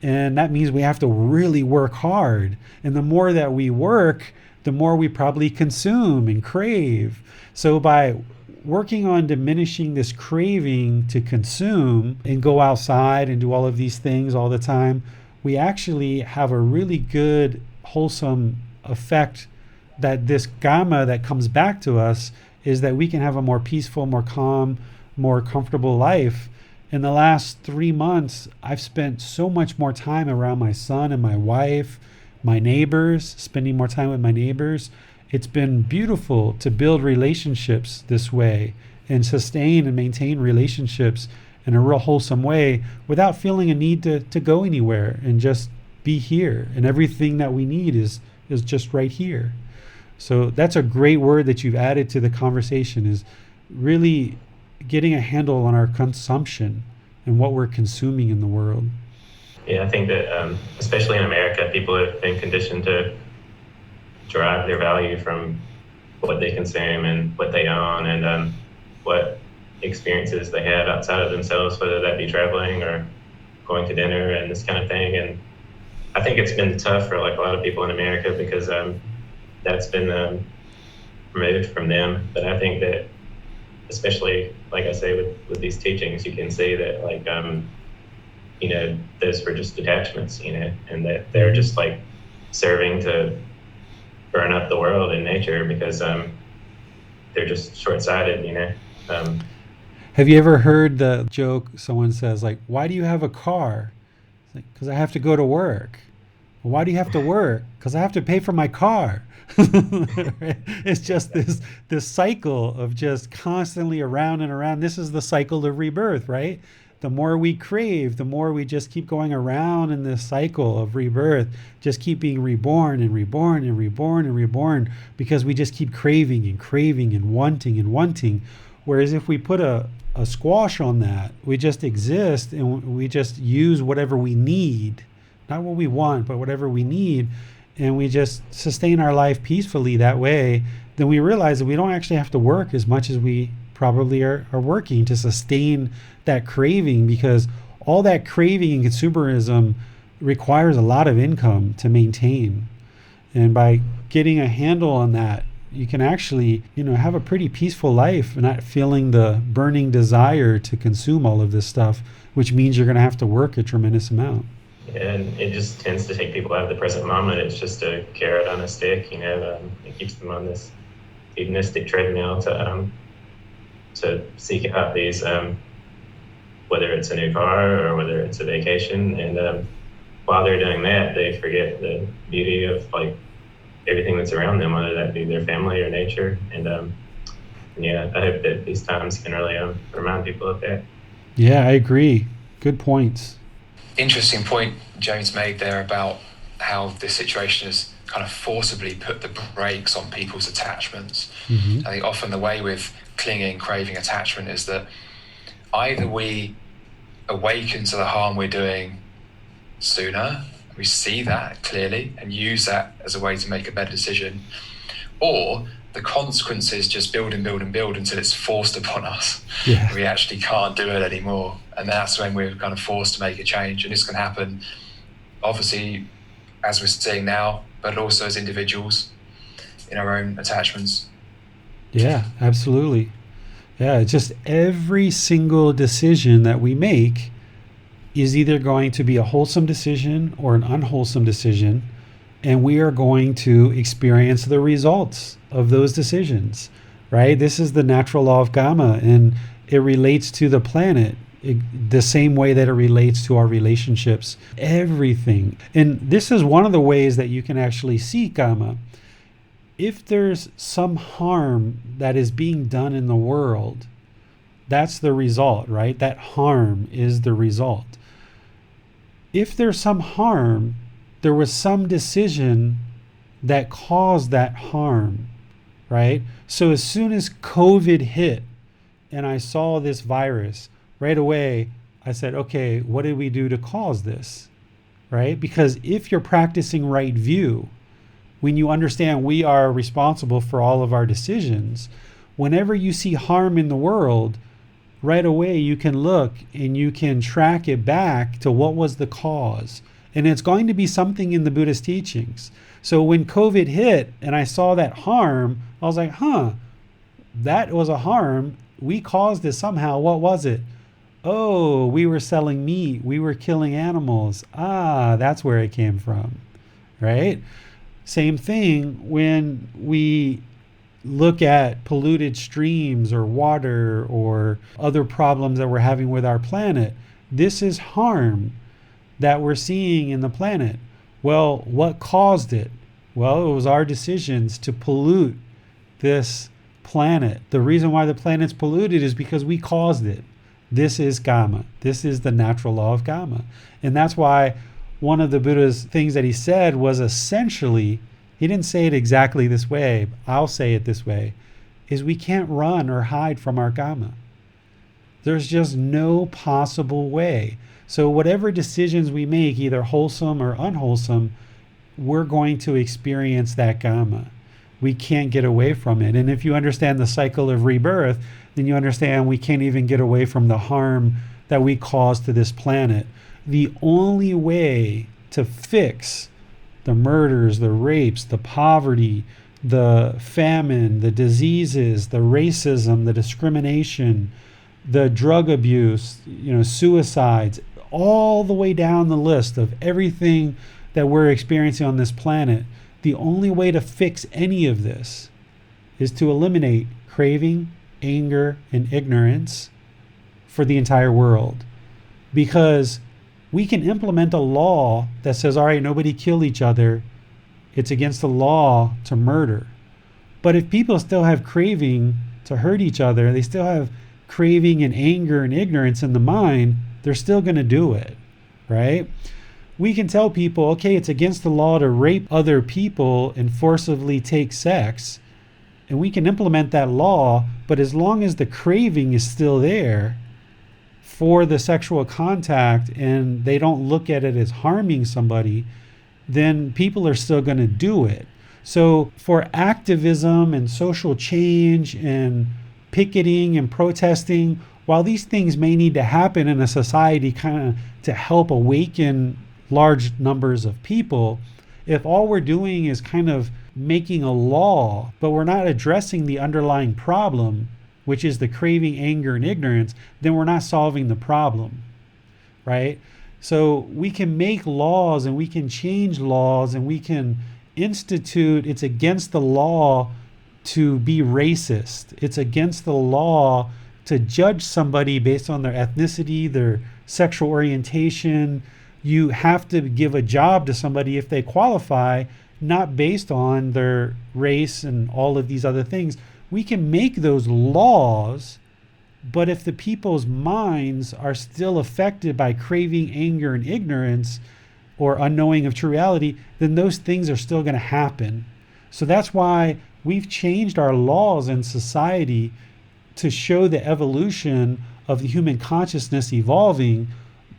And that means we have to really work hard. And the more that we work, the more we probably consume and crave. So by working on diminishing this craving to consume and go outside and do all of these things all the time, we actually have a really good, wholesome effect, that this Gotama that comes back to us is that we can have a more peaceful, more calm, more comfortable life. In the last 3 months, I've spent so much more time around my son and my wife, my neighbors, spending more time with my neighbors. It's been beautiful to build relationships this way and sustain and maintain relationships in a real wholesome way without feeling a need to go anywhere, and just be here. And everything that we need is just right here. So that's a great word that you've added to the conversation, is really getting a handle on our consumption and what we're consuming in the world. Yeah, I think that especially in America, people have been conditioned to derive their value from what they consume and what they own, and what experiences they have outside of themselves, whether that be traveling or going to dinner and this kind of thing. And I think it's been tough for like a lot of people in America, because that's been removed from them. But I think that, especially like I say with these teachings, you can see that like those were just attachments, and that they're just like serving to burn up the world and nature, because they're just short-sighted. Have you ever heard the joke, someone says, like, why do you have a car? It's like, because I have to go to work. Well, why do you have to work? Because I have to pay for my car. It's just this cycle of just constantly around and around. This is the cycle of rebirth, right? The more we crave, the more we just keep going around in this cycle of rebirth, just keep being reborn and reborn and reborn and reborn, because we just keep craving and wanting. Whereas if we put a squash on that, we just exist and we just use whatever we need, not what we want, but whatever we need, and we just sustain our life peacefully that way, then we realize that we don't actually have to work as much as we probably are working to sustain that craving, because all that craving and consumerism requires a lot of income to maintain. And by getting a handle on that, you can actually, have a pretty peaceful life and not feeling the burning desire to consume all of this stuff, which means you're going to have to work a tremendous amount. And it just tends to take people out of the present moment. It's just a carrot on a stick, it keeps them on this hedonistic treadmill to seek out these, whether it's a new car or whether it's a vacation. And while they're doing that, they forget the beauty of like everything that's around them, whether that be their family or nature. And I hope that these times can really remind people of that. Yeah, I agree. Good points. Interesting point James made there about how this situation has kind of forcibly put the brakes on people's attachments. Mm-hmm. I think often the way with clinging, craving, attachment is that either we awaken to the harm we're doing sooner, we see that clearly and use that as a way to make a better decision, or the consequences just build until it's forced upon us. Yeah. We actually can't do it anymore, and that's when we're kind of forced to make a change. And this can happen obviously as we're seeing now, but also as individuals in our own attachments. Yeah, absolutely. Yeah, it's just every single decision that we make is either going to be a wholesome decision or an unwholesome decision, and we are going to experience the results of those decisions, right? This is the natural law of Gama, and it relates to the planet the same way that it relates to our relationships, everything. And this is one of the ways that you can actually see Gama. If there's some harm that is being done in the world, that's the result, right? That harm is the result. If there's some harm, there was some decision that caused that harm, right? So as soon as COVID hit and I saw this virus, right away I said, okay, what did we do to cause this, right? Because if you're practicing right view, when you understand we are responsible for all of our decisions, whenever you see harm in the world, right away you can look and you can track it back to what was the cause. And it's going to be something in the Buddhist teachings. So when COVID hit and I saw that harm, I was like, that was a harm. We caused it somehow. What was it? Oh, we were selling meat. We were killing animals. That's where it came from, right? Same thing when we look at polluted streams or water or other problems that we're having with our planet. This is harm that we're seeing in the planet. Well, what caused it? Well, it was our decisions to pollute this planet. The reason why the planet's polluted is because we caused it. This is Gama. This is the natural law of Gama. And that's why one of the Buddha's things that he said was essentially, he didn't say it exactly this way, I'll say it this way, is we can't run or hide from our Gama. There's just no possible way. So whatever decisions we make, either wholesome or unwholesome, we're going to experience that Gama. We can't get away from it. And if you understand the cycle of rebirth, then you understand we can't even get away from the harm that we cause to this planet. The only way to fix the murders, the rapes, the poverty, the famine, the diseases, the racism, the discrimination, the drug abuse, suicides, all the way down the list of everything that we're experiencing on this planet, the only way to fix any of this is to eliminate craving, anger, and ignorance for the entire world. Because we can implement a law that says, all right, nobody kill each other. It's against the law to murder. But if people still have craving to hurt each other, they still have craving and anger and ignorance in the mind, they're still going to do it, right? We can tell people, okay, it's against the law to rape other people and forcibly take sex, and we can implement that law, but as long as the craving is still there for the sexual contact and they don't look at it as harming somebody, then people are still going to do it. So for activism and social change and picketing and protesting, while these things may need to happen in a society kind of to help awaken large numbers of people, if all we're doing is kind of making a law, but we're not addressing the underlying problem, which is the craving, anger, and ignorance, then we're not solving the problem, right? So we can make laws and we can change laws and we can institute, it's against the law to be racist. It's against the law to judge somebody based on their ethnicity, their sexual orientation. You have to give a job to somebody if they qualify, not based on their race and all of these other things. We can make those laws, but if the people's minds are still affected by craving, anger, and ignorance, or unknowing of true reality, then those things are still going to happen. So that's why we've changed our laws in society to show the evolution of the human consciousness evolving,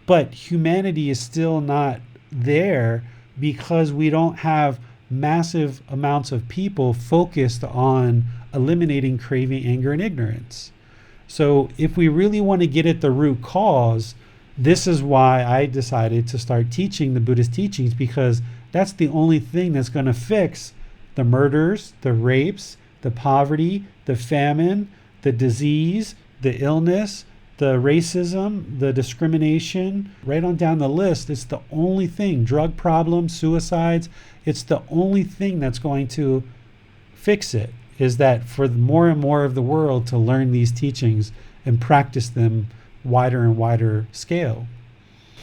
but humanity is still not there because we don't have massive amounts of people focused on eliminating craving, anger, and ignorance. So if we really want to get at the root cause, this is why I decided to start teaching the Buddhist teachings, because that's the only thing that's going to fix the murders, the rapes, the poverty, the famine, the disease, the illness, the racism, the discrimination, right on down the list. It's the only thing, drug problems, suicides, it's the only thing that's going to fix it, is that for more and more of the world to learn these teachings and practice them wider and wider scale.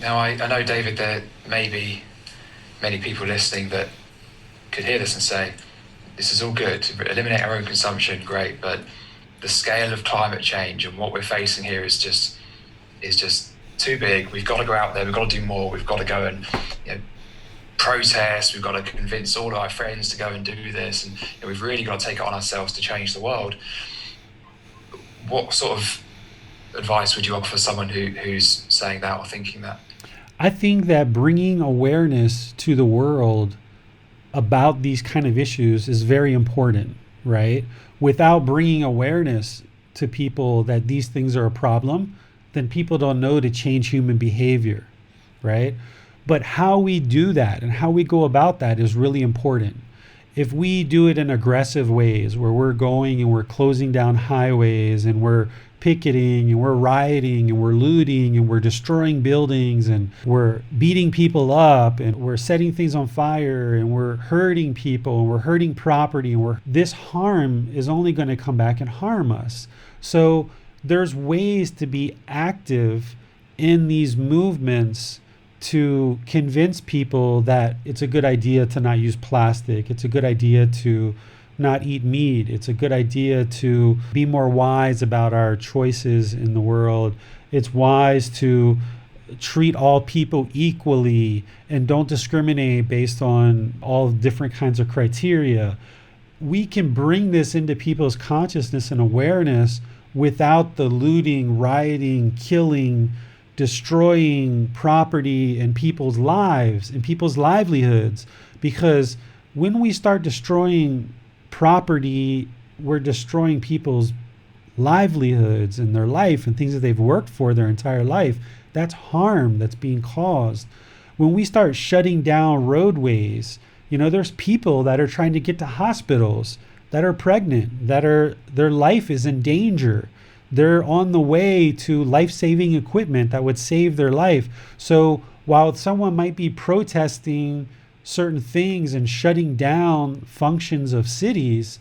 Now, I know, David, there may be many people listening that could hear this and say, this is all good, to eliminate our own consumption, great, but the scale of climate change and what we're facing here is just too big. We've got to go out there, we've got to do more, we've got to go and protest, we've got to convince all of our friends to go and do this, and we've really got to take it on ourselves to change the world. What sort of advice would you offer for someone who's saying that or thinking that? I think that bringing awareness to the world about these kind of issues is very important, right? Without bringing awareness to people that these things are a problem, then people don't know to change human behavior, right? But how we do that and how we go about that is really important. If we do it in aggressive ways, where we're going and we're closing down highways and we're picketing and we're rioting and we're looting and we're destroying buildings and we're beating people up and we're setting things on fire and we're hurting people and we're hurting property, and this harm is only going to come back and harm us. So there's ways to be active in these movements to convince people that it's a good idea to not use plastic. It's a good idea to not eat meat. It's a good idea to be more wise about our choices in the world. It's wise to treat all people equally and don't discriminate based on all different kinds of criteria. We can bring this into people's consciousness and awareness without the looting, rioting, killing, destroying property and people's lives and people's livelihoods. Because when we start destroying property, we're destroying people's livelihoods and their life and things that they've worked for their entire life. That's harm that's being caused. When we start shutting down roadways, there's people that are trying to get to hospitals, that are pregnant, their life is in danger. They're on the way to life-saving equipment that would save their life. So while someone might be protesting certain things and shutting down functions of cities,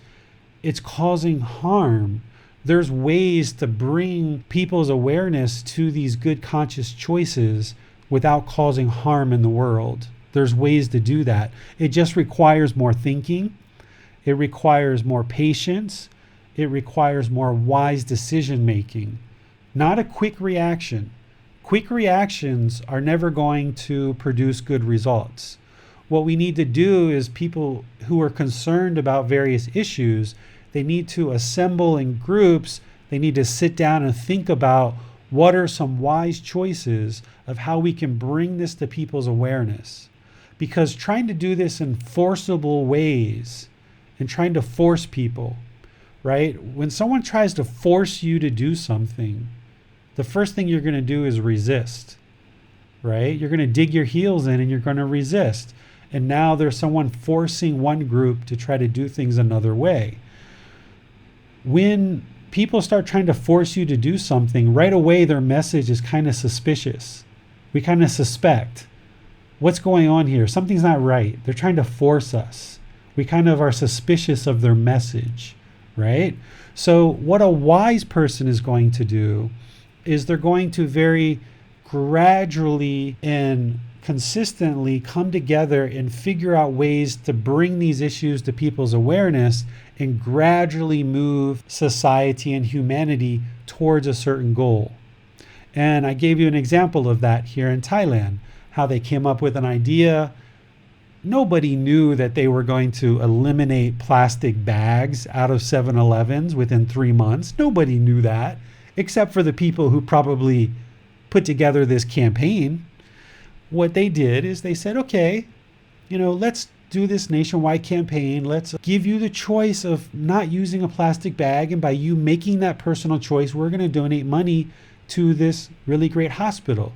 it's causing harm. There's ways to bring people's awareness to these good conscious choices without causing harm in the world. There's ways to do that. It just requires more thinking. It requires more patience. It requires more wise decision making, not a quick reaction. Quick reactions are never going to produce good results. What we need to do is people who are concerned about various issues, they need to assemble in groups. They need to sit down and think about what are some wise choices of how we can bring this to people's awareness. Because trying to do this in forcible ways and trying to force people, right? When someone tries to force you to do something, the first thing you're going to do is resist, right? You're going to dig your heels in and you're going to resist. And now there's someone forcing one group to try to do things another way. When people start trying to force you to do something, right away their message is kind of suspicious. We kind of suspect, what's going on here? Something's not right. They're trying to force us. We kind of are suspicious of their message, right? So what a wise person is going to do is they're going to very gradually and consistently come together and figure out ways to bring these issues to people's awareness and gradually move society and humanity towards a certain goal. And I gave you an example of that here in Thailand, how they came up with an idea. Nobody knew that they were going to eliminate plastic bags out of 7-Elevens within 3 months. Nobody knew that, except for the people who probably put together this campaign. What they did is they said, okay, let's do this nationwide campaign. Let's give you the choice of not using a plastic bag. And by you making that personal choice, we're going to donate money to this really great hospital.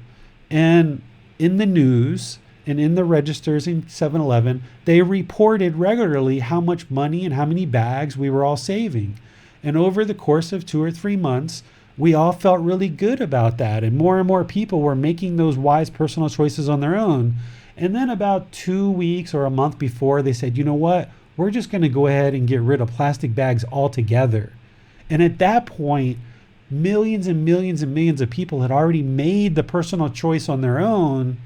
And in the news and in the registers in 7-Eleven, they reported regularly how much money and how many bags we were all saving. And over the course of 2 or 3 months, we all felt really good about that. And more people were making those wise personal choices on their own. And then about 2 weeks or a month before, they said, you know what? We're just going to go ahead and get rid of plastic bags altogether. And at that point, millions and millions and millions of people had already made the personal choice on their own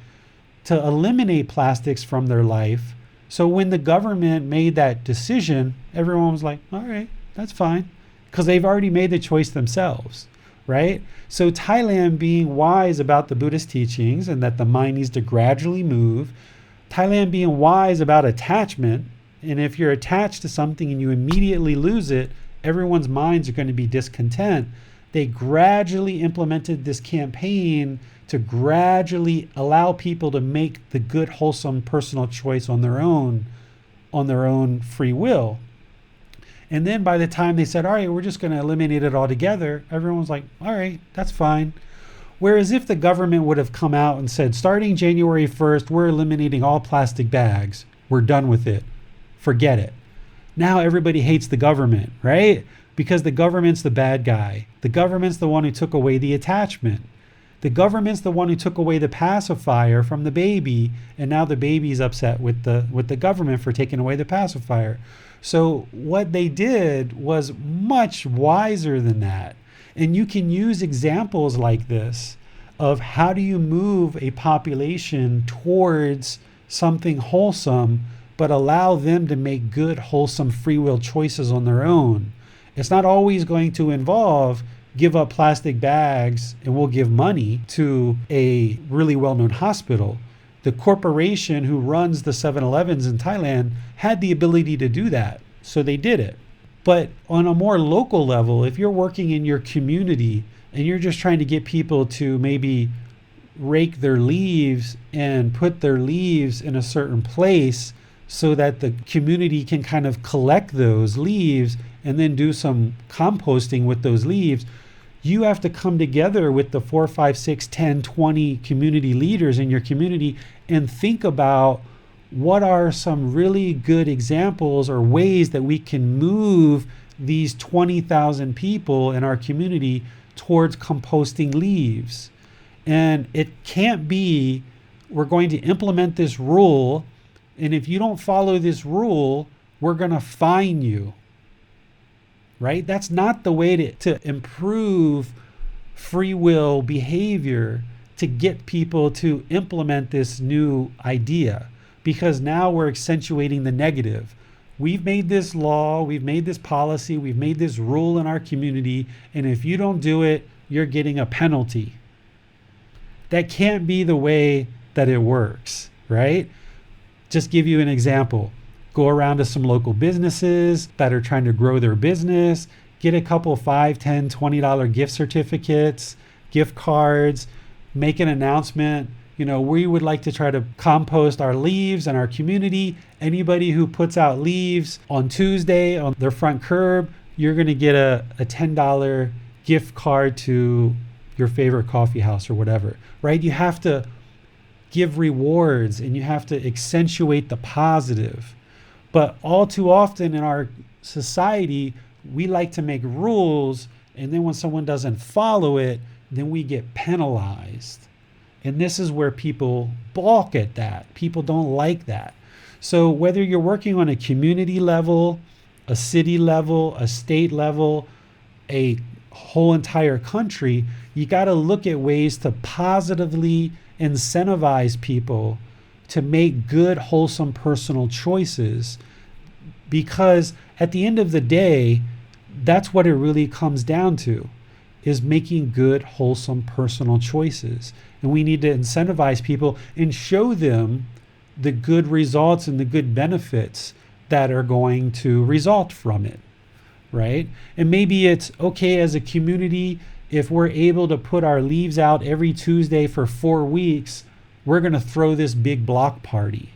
to eliminate plastics from their life. So when the government made that decision, everyone was like, all right, that's fine, because they've already made the choice themselves, right? So Thailand, being wise about the Buddhist teachings and that the mind needs to gradually move, Thailand being wise about attachment, and if you're attached to something and you immediately lose it, everyone's minds are going to be discontent. They gradually implemented this campaign to gradually allow people to make the good, wholesome personal choice on their own free will. And then by the time they said, all right, we're just going to eliminate it altogether, everyone was like, all right, that's fine. Whereas if the government would have come out and said, starting January 1st, we're eliminating all plastic bags, we're done with it, forget it. Now everybody hates the government, right? Because the government's the bad guy. The government's the one who took away the attachment. The government's the one who took away the pacifier from the baby, and now the baby's upset with the government for taking away the pacifier. So what they did was much wiser than that. And you can use examples like this of how do you move a population towards something wholesome, but allow them to make good, wholesome free will choices on their own. It's not always going to involve give up plastic bags and we'll give money to a really well-known hospital. The corporation who runs the 7-Elevens in Thailand had the ability to do that, so they did it. But on a more local level, if you're working in your community and you're just trying to get people to maybe rake their leaves and put their leaves in a certain place so that the community can kind of collect those leaves and then do some composting with those leaves, you have to come together with the 4, 5, 6, 10, 20 community leaders in your community and think about what are some really good examples or ways that we can move these 20,000 people in our community towards composting leaves. And it can't be, we're going to implement this rule, and if you don't follow this rule, we're going to fine you. Right? That's not the way to improve free will behavior, to get people to implement this new idea, because now we're accentuating the negative. We've made this law, we've made this policy, we've made this rule in our community, and if you don't do it, you're getting a penalty. That can't be the way that it works, right? Just give you an example. Go around to some local businesses that are trying to grow their business, get a couple $5, $10, $20 gift certificates, gift cards, make an announcement. We would like to try to compost our leaves in our community. Anybody who puts out leaves on Tuesday on their front curb, you're going to get a $10 gift card to your favorite coffee house or whatever, right? You have to give rewards and you have to accentuate the positive. But all too often in our society, we like to make rules, and then when someone doesn't follow it, then we get penalized. And this is where people balk at that. People don't like that. So whether you're working on a community level, a city level, a state level, a whole entire country, you got to look at ways to positively incentivize people to make good, wholesome personal choices, because at the end of the day, that's what it really comes down to, is making good, wholesome personal choices. And we need to incentivize people and show them the good results and the good benefits that are going to result from it, right? And maybe it's okay as a community, if we're able to put our leaves out every Tuesday for 4 weeks, we're going to throw this big block party,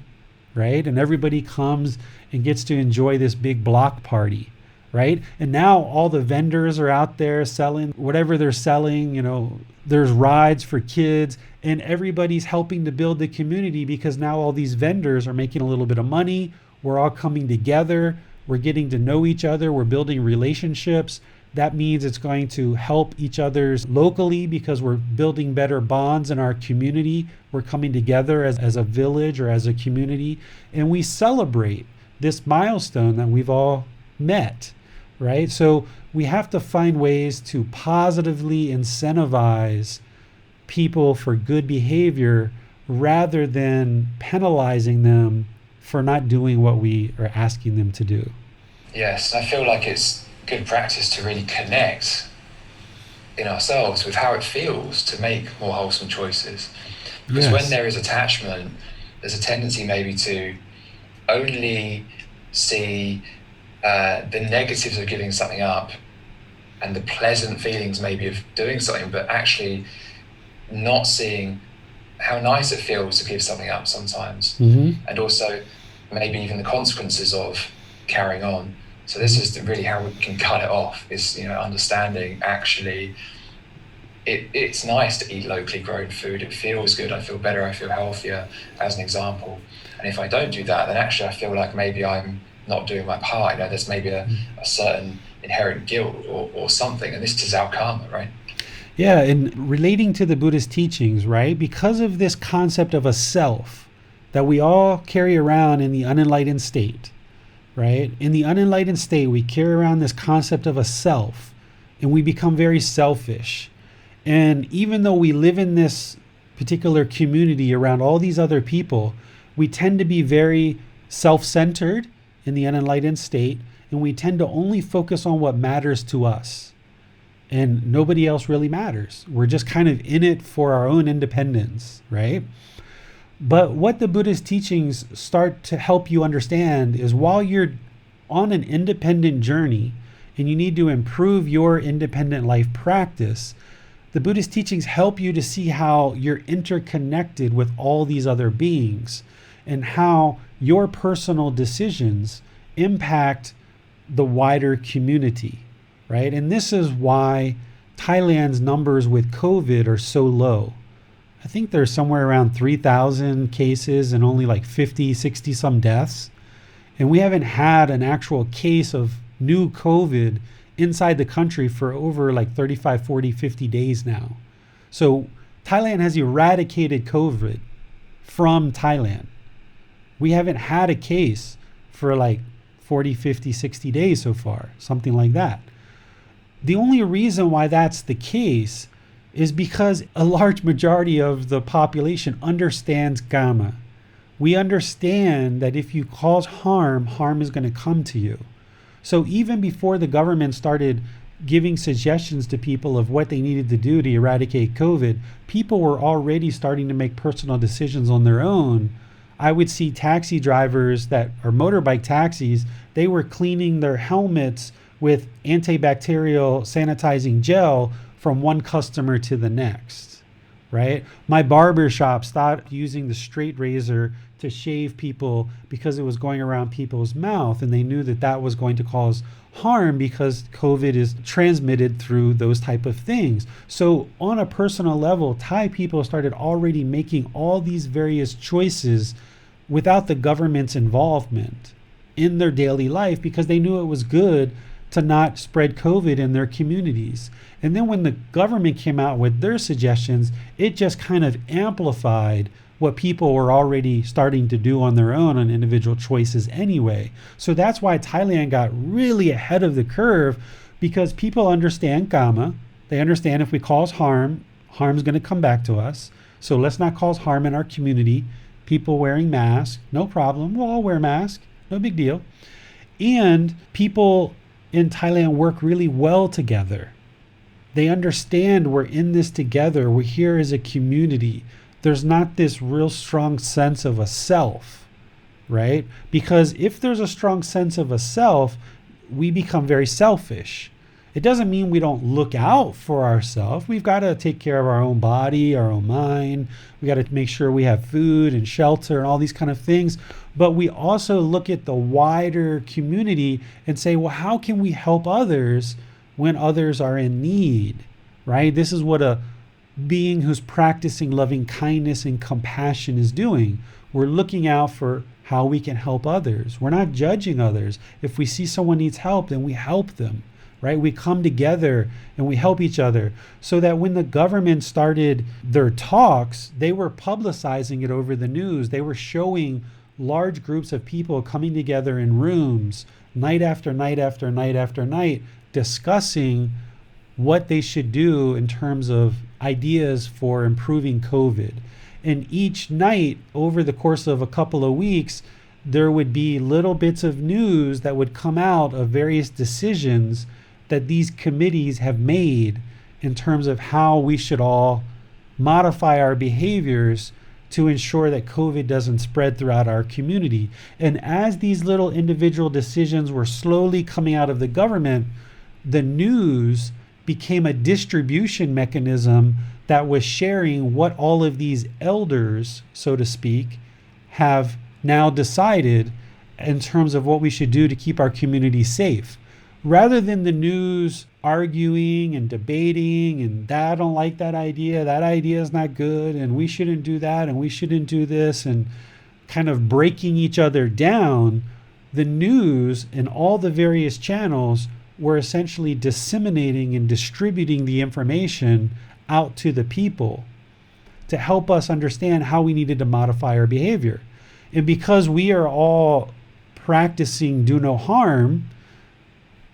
right? And everybody comes and gets to enjoy this big block party, right? And now all the vendors are out there selling whatever they're selling. There's rides for kids, and everybody's helping to build the community, because now all these vendors are making a little bit of money. We're all coming together. we're getting to know each other, we're building relationships. That means it's going to help each other's locally because we're building better bonds in our community. We're coming together as a village or as a community, and we celebrate this milestone that we've all met, right? So we have to find ways to positively incentivize people for good behavior rather than penalizing them for not doing what we are asking them to do. Yes, I feel like it's good practice to really connect in ourselves with how it feels to make more wholesome choices. Because Yes. when there is attachment, there's a tendency maybe to only see the negatives of giving something up and the pleasant feelings maybe of doing something, but actually not seeing how nice it feels to give something up sometimes. And also maybe even the consequences of carrying on. So this is really how we can cut it off, is understanding actually it's nice to eat locally grown food. It feels good. I feel better. I feel healthier, as an example. And if I don't do that, then actually I feel like maybe I'm not doing my part. There's maybe a certain inherent guilt or something. And this is our karma, right? Yeah, and relating to the Buddhist teachings, right? Because of this concept of a self that we all carry around in the unenlightened state, right? In the unenlightened state, we carry around this concept of a self, and we become very selfish. And even though we live in this particular community around all these other people, we tend to be very self-centered in the unenlightened state, and we tend to only focus on what matters to us. And nobody else really matters. We're just kind of in it for our own independence, right? But what the Buddhist teachings start to help you understand is while you're on an independent journey and you need to improve your independent life practice, the Buddhist teachings help you to see how you're interconnected with all these other beings and how your personal decisions impact the wider community, right? And this is why Thailand's numbers with COVID are so low. I think there's somewhere around 3,000 cases and only like 50, 60 some deaths. And we haven't had an actual case of new COVID inside the country for over like 35, 40, 50 days now. So Thailand has eradicated COVID from Thailand. We haven't had a case for like 40, 50, 60 days so far, something like that. The only reason why that's the case is because a large majority of the population understands Gama. We understand that if you cause harm, harm is going to come to you. So even before the government started giving suggestions to people of what they needed to do to eradicate COVID, people were already starting to make personal decisions on their own. I would see taxi drivers that are motorbike taxis, they were cleaning their helmets with antibacterial sanitizing gel from one customer to the next, right? My barber shop stopped using the straight razor to shave people because it was going around people's mouth, and they knew that that was going to cause harm because COVID is transmitted through those type of things. So on a personal level, Thai people started already making all these various choices without the government's involvement in their daily life because they knew it was good to not spread COVID in their communities. And then when the government came out with their suggestions, it just kind of amplified what people were already starting to do on their own on individual choices anyway. So that's why Thailand got really ahead of the curve, because people understand Kama. They understand if we cause harm, harm's going to come back to us. So let's not cause harm in our community. People wearing masks, no problem. We'll all wear masks, no big deal. And people in Thailand work really well together. They understand we're in this together. We're here as a community. There's not this real strong sense of a self, right? Because if there's a strong sense of a self, we become very selfish. It doesn't mean we don't look out for ourselves. We've got to take care of our own body, our own mind. We got to make sure we have food and shelter and all these kind of things. But we also look at the wider community and say, well, how can we help others when others are in need, right? This is what a being who's practicing loving kindness and compassion is doing. We're looking out for how we can help others. We're not judging others. If we see someone needs help, then we help them, right? We come together and we help each other, so that when the government started their talks, they were publicizing it over the news. They were showing large groups of people coming together in rooms night after night after night after night, discussing what they should do in terms of ideas for improving COVID. And each night, over the course of a couple of weeks, there would be little bits of news that would come out of various decisions that these committees have made in terms of how we should all modify our behaviors to ensure that COVID doesn't spread throughout our community. And as these little individual decisions were slowly coming out of the government, the news became a distribution mechanism that was sharing what all of these elders, so to speak, have now decided in terms of what we should do to keep our community safe. Rather than the news arguing and debating and I don't like that idea is not good, and we shouldn't do that, and we shouldn't do this, and kind of breaking each other down, the news and all the various channels were essentially disseminating and distributing the information out to the people to help us understand how we needed to modify our behavior. And because we are all practicing do no harm,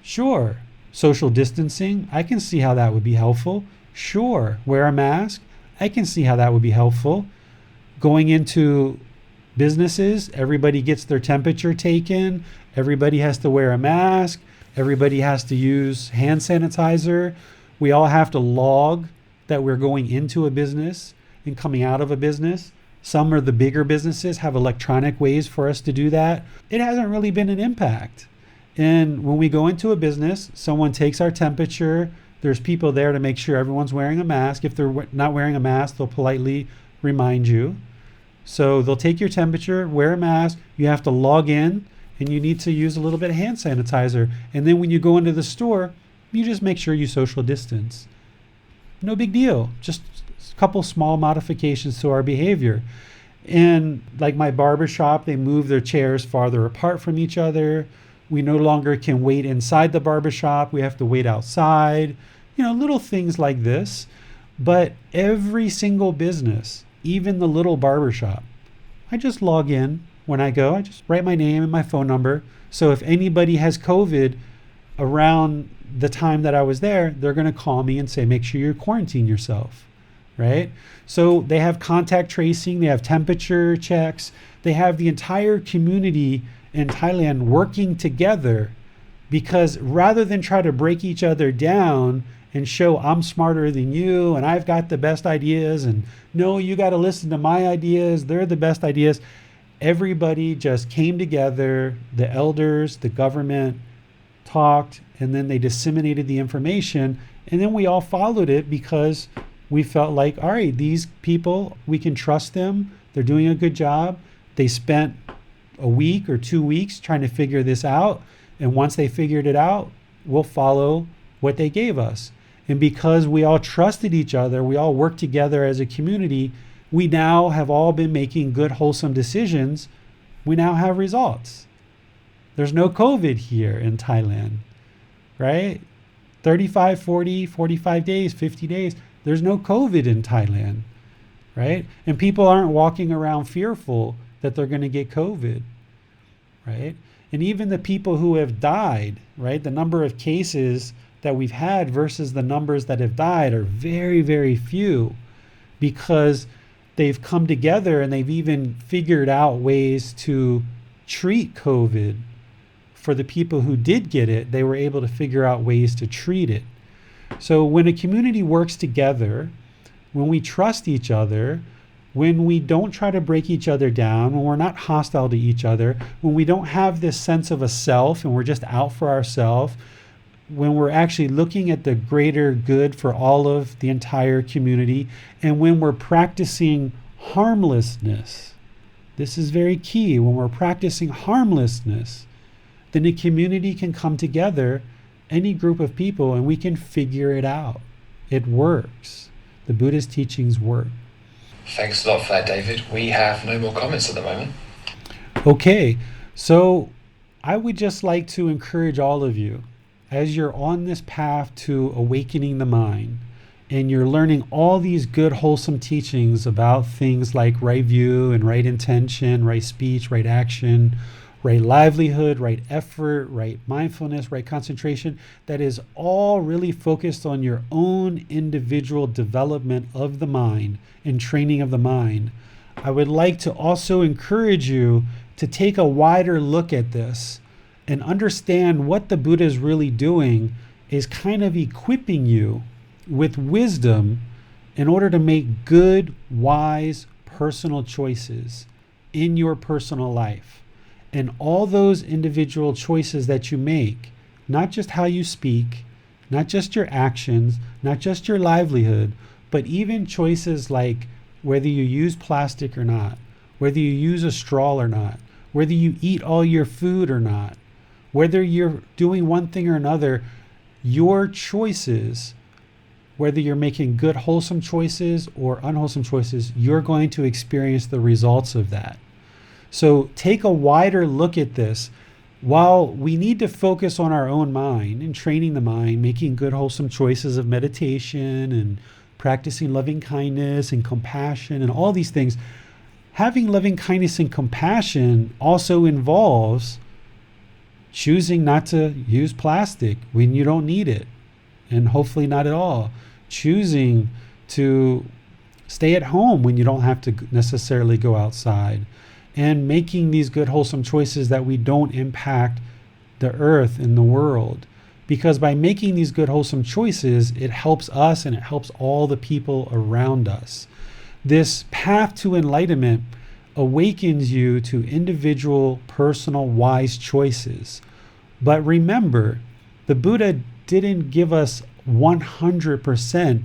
sure, social distancing, I can see how that would be helpful. Sure, wear a mask, I can see how that would be helpful. Going into businesses, everybody gets their temperature taken, everybody has to wear a mask, everybody has to use hand sanitizer. We all have to log that we're going into a business and coming out of a business. Some of the bigger businesses have electronic ways for us to do that. It hasn't really been an impact. And when we go into a business, someone takes our temperature. There's people there to make sure everyone's wearing a mask. If they're not wearing a mask, they'll politely remind you. So they'll take your temperature, wear a mask. You have to log in, and you need to use a little bit of hand sanitizer. And then when you go into the store, you just make sure you social distance. No big deal. Just a couple small modifications to our behavior. And like my barber shop, they move their chairs farther apart from each other. We no longer can wait inside the barber shop. We have to wait outside. Little things like this. But every single business, even the little barber shop, I just log in when I go. I just write my name and my phone number. So if anybody has COVID around the time that I was there, they're going to call me and say, make sure you quarantine yourself, right? So they have contact tracing, they have temperature checks, they have the entire community in Thailand working together, because rather than try to break each other down and show I'm smarter than you and I've got the best ideas and no, you got to listen to my ideas, they're the best ideas. Everybody just came together, the elders, the government talked, and then they disseminated the information, and then we all followed it because we felt like, all right, these people, we can trust them, they're doing a good job. They spent a week or 2 weeks trying to figure this out, and once they figured it out, we'll follow what they gave us. And because we all trusted each other, we all worked together as a community, we now have all been making good, wholesome decisions. We now have results. There's no COVID here in Thailand, right? 35, 40, 45 days, 50 days. There's no COVID in Thailand, right? And people aren't walking around fearful that they're going to get COVID, right? And even the people who have died, right? The number of cases that we've had versus the numbers that have died are very, very few, because they've come together and they've even figured out ways to treat COVID. For the people who did get it, they were able to figure out ways to treat it. So when a community works together, when we trust each other, when we don't try to break each other down, when we're not hostile to each other, when we don't have this sense of a self and we're just out for ourselves, when we're actually looking at the greater good for all of the entire community, and when we're practicing harmlessness, this is very key. When we're practicing harmlessness, then a community can come together, any group of people, and we can figure it out. It works. the Buddha's teachings work. Thanks a lot for that, David. We have no more comments at the moment. Okay, so I would just like to encourage all of you, as you're on this path to awakening the mind, and you're learning all these good, wholesome teachings about things like right view and right intention, right speech, right action, right livelihood, right effort, right mindfulness, right concentration, that is all really focused on your own individual development of the mind and training of the mind. I would like to also encourage you to take a wider look at this and understand what the Buddha is really doing is kind of equipping you with wisdom in order to make good, wise, personal choices in your personal life. And all those individual choices that you make, not just how you speak, not just your actions, not just your livelihood, but even choices like whether you use plastic or not, whether you use a straw or not, whether you eat all your food or not, whether you're doing one thing or another, your choices, whether you're making good, wholesome choices or unwholesome choices, you're going to experience the results of that. So take a wider look at this. While we need to focus on our own mind and training the mind, making good, wholesome choices of meditation and practicing loving kindness and compassion and all these things, having loving kindness and compassion also involves choosing not to use plastic when you don't need it, and hopefully not at all. Choosing to stay at home when you don't have to necessarily go outside, and making these good, wholesome choices that we don't impact the earth and the world. Because by making these good, wholesome choices, it helps us and it helps all the people around us. This path to enlightenment awakens you to individual, personal, wise choices. But remember, the Buddha didn't give us 100%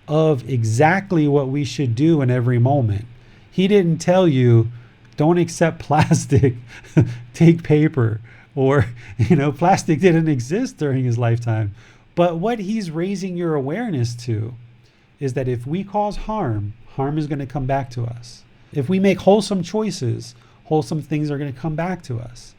of exactly what we should do in every moment. He didn't tell you, don't accept plastic, take paper, or, plastic didn't exist during his lifetime. But what he's raising your awareness to is that if we cause harm, harm is going to come back to us. If we make wholesome choices, wholesome things are going to come back to us.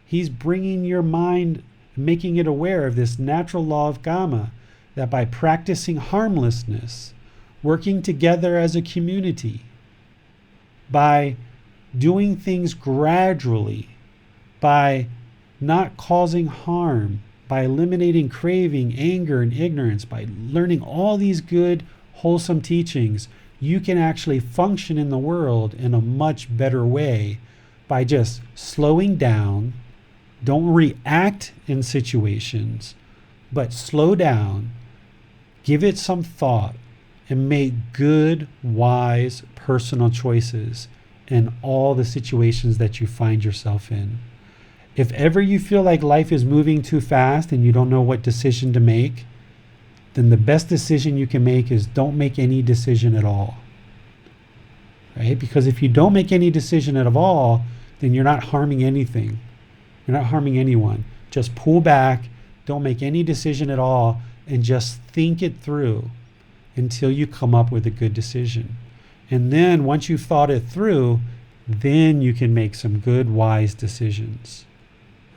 He's bringing your mind, making it aware of this natural law of karma, that by practicing harmlessness, working together as a community, by doing things gradually, by not causing harm, by eliminating craving, anger, and ignorance, by learning all these good, wholesome teachings, you can actually function in the world in a much better way by just slowing down. Don't react in situations, but slow down, give it some thought, and make good, wise, personal choices in all the situations that you find yourself in. If ever you feel like life is moving too fast and you don't know what decision to make, then the best decision you can make is don't make any decision at all. Right? Because if you don't make any decision at all, then you're not harming anything. You're not harming anyone. Just pull back, don't make any decision at all, and just think it through until you come up with a good decision. And then once you've thought it through, then you can make some good, wise decisions.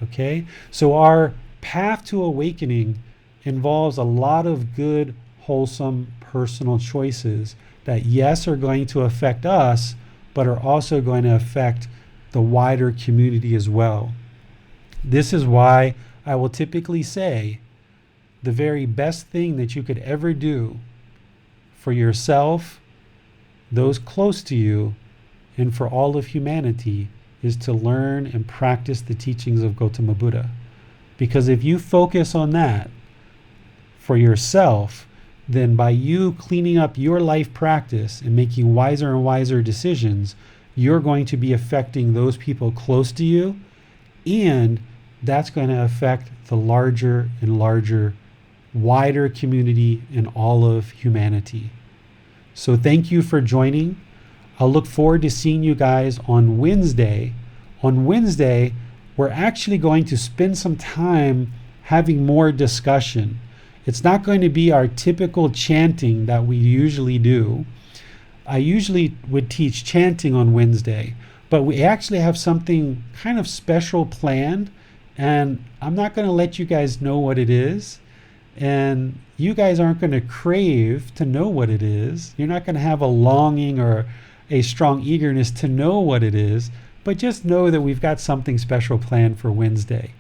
Okay? So our path to awakening involves a lot of good, wholesome, personal choices that, yes, are going to affect us, but are also going to affect the wider community as well. This is why I will typically say the very best thing that you could ever do for yourself, those close to you, and for all of humanity is to learn and practice the teachings of Gotama Buddha. Because if you focus on that for yourself, then by you cleaning up your life practice and making wiser and wiser decisions, you're going to be affecting those people close to you, and that's going to affect the larger and larger, wider community in all of humanity. So thank you for joining. I'll look forward to seeing you guys on Wednesday. On Wednesday, we're actually going to spend some time having more discussion. It's not going to be our typical chanting that we usually do. I usually would teach chanting on Wednesday, but we actually have something kind of special planned, and I'm not going to let you guys know what it is, and you guys aren't going to crave to know what it is. You're not going to have a longing or a strong eagerness to know what it is, but just know that we've got something special planned for Wednesday.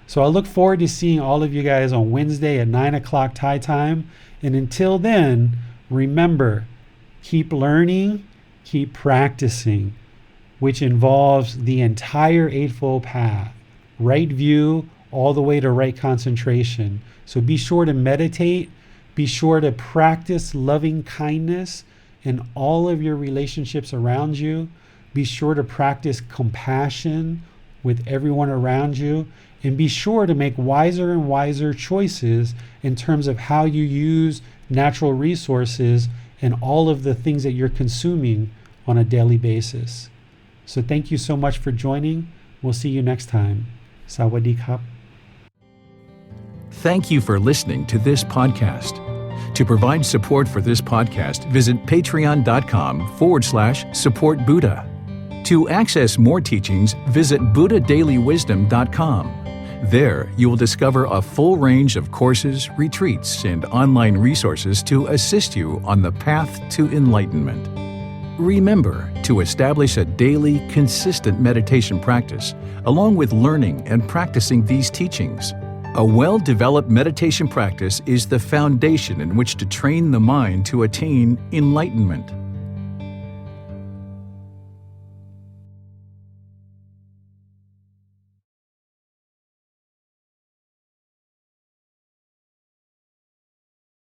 So I look forward to seeing all of you guys on Wednesday at 9 o'clock Thai time. And until then, remember, keep learning, keep practicing, which involves the entire Eightfold Path, right view all the way to right concentration. So be sure to meditate, be sure to practice loving kindness in all of your relationships around you. Be sure to practice compassion with everyone around you, and be sure to make wiser and wiser choices in terms of how you use natural resources and all of the things that you're consuming on a daily basis. So thank you so much for joining. We'll see you next time. Sawadee krap. Thank you for listening to this podcast. To provide support for this podcast, visit patreon.com/support Buddha. To access more teachings, visit buddhadailywisdom.com. There, you will discover a full range of courses, retreats, and online resources to assist you on the path to enlightenment. Remember to establish a daily, consistent meditation practice, along with learning and practicing these teachings. A well-developed meditation practice is the foundation in which to train the mind to attain enlightenment.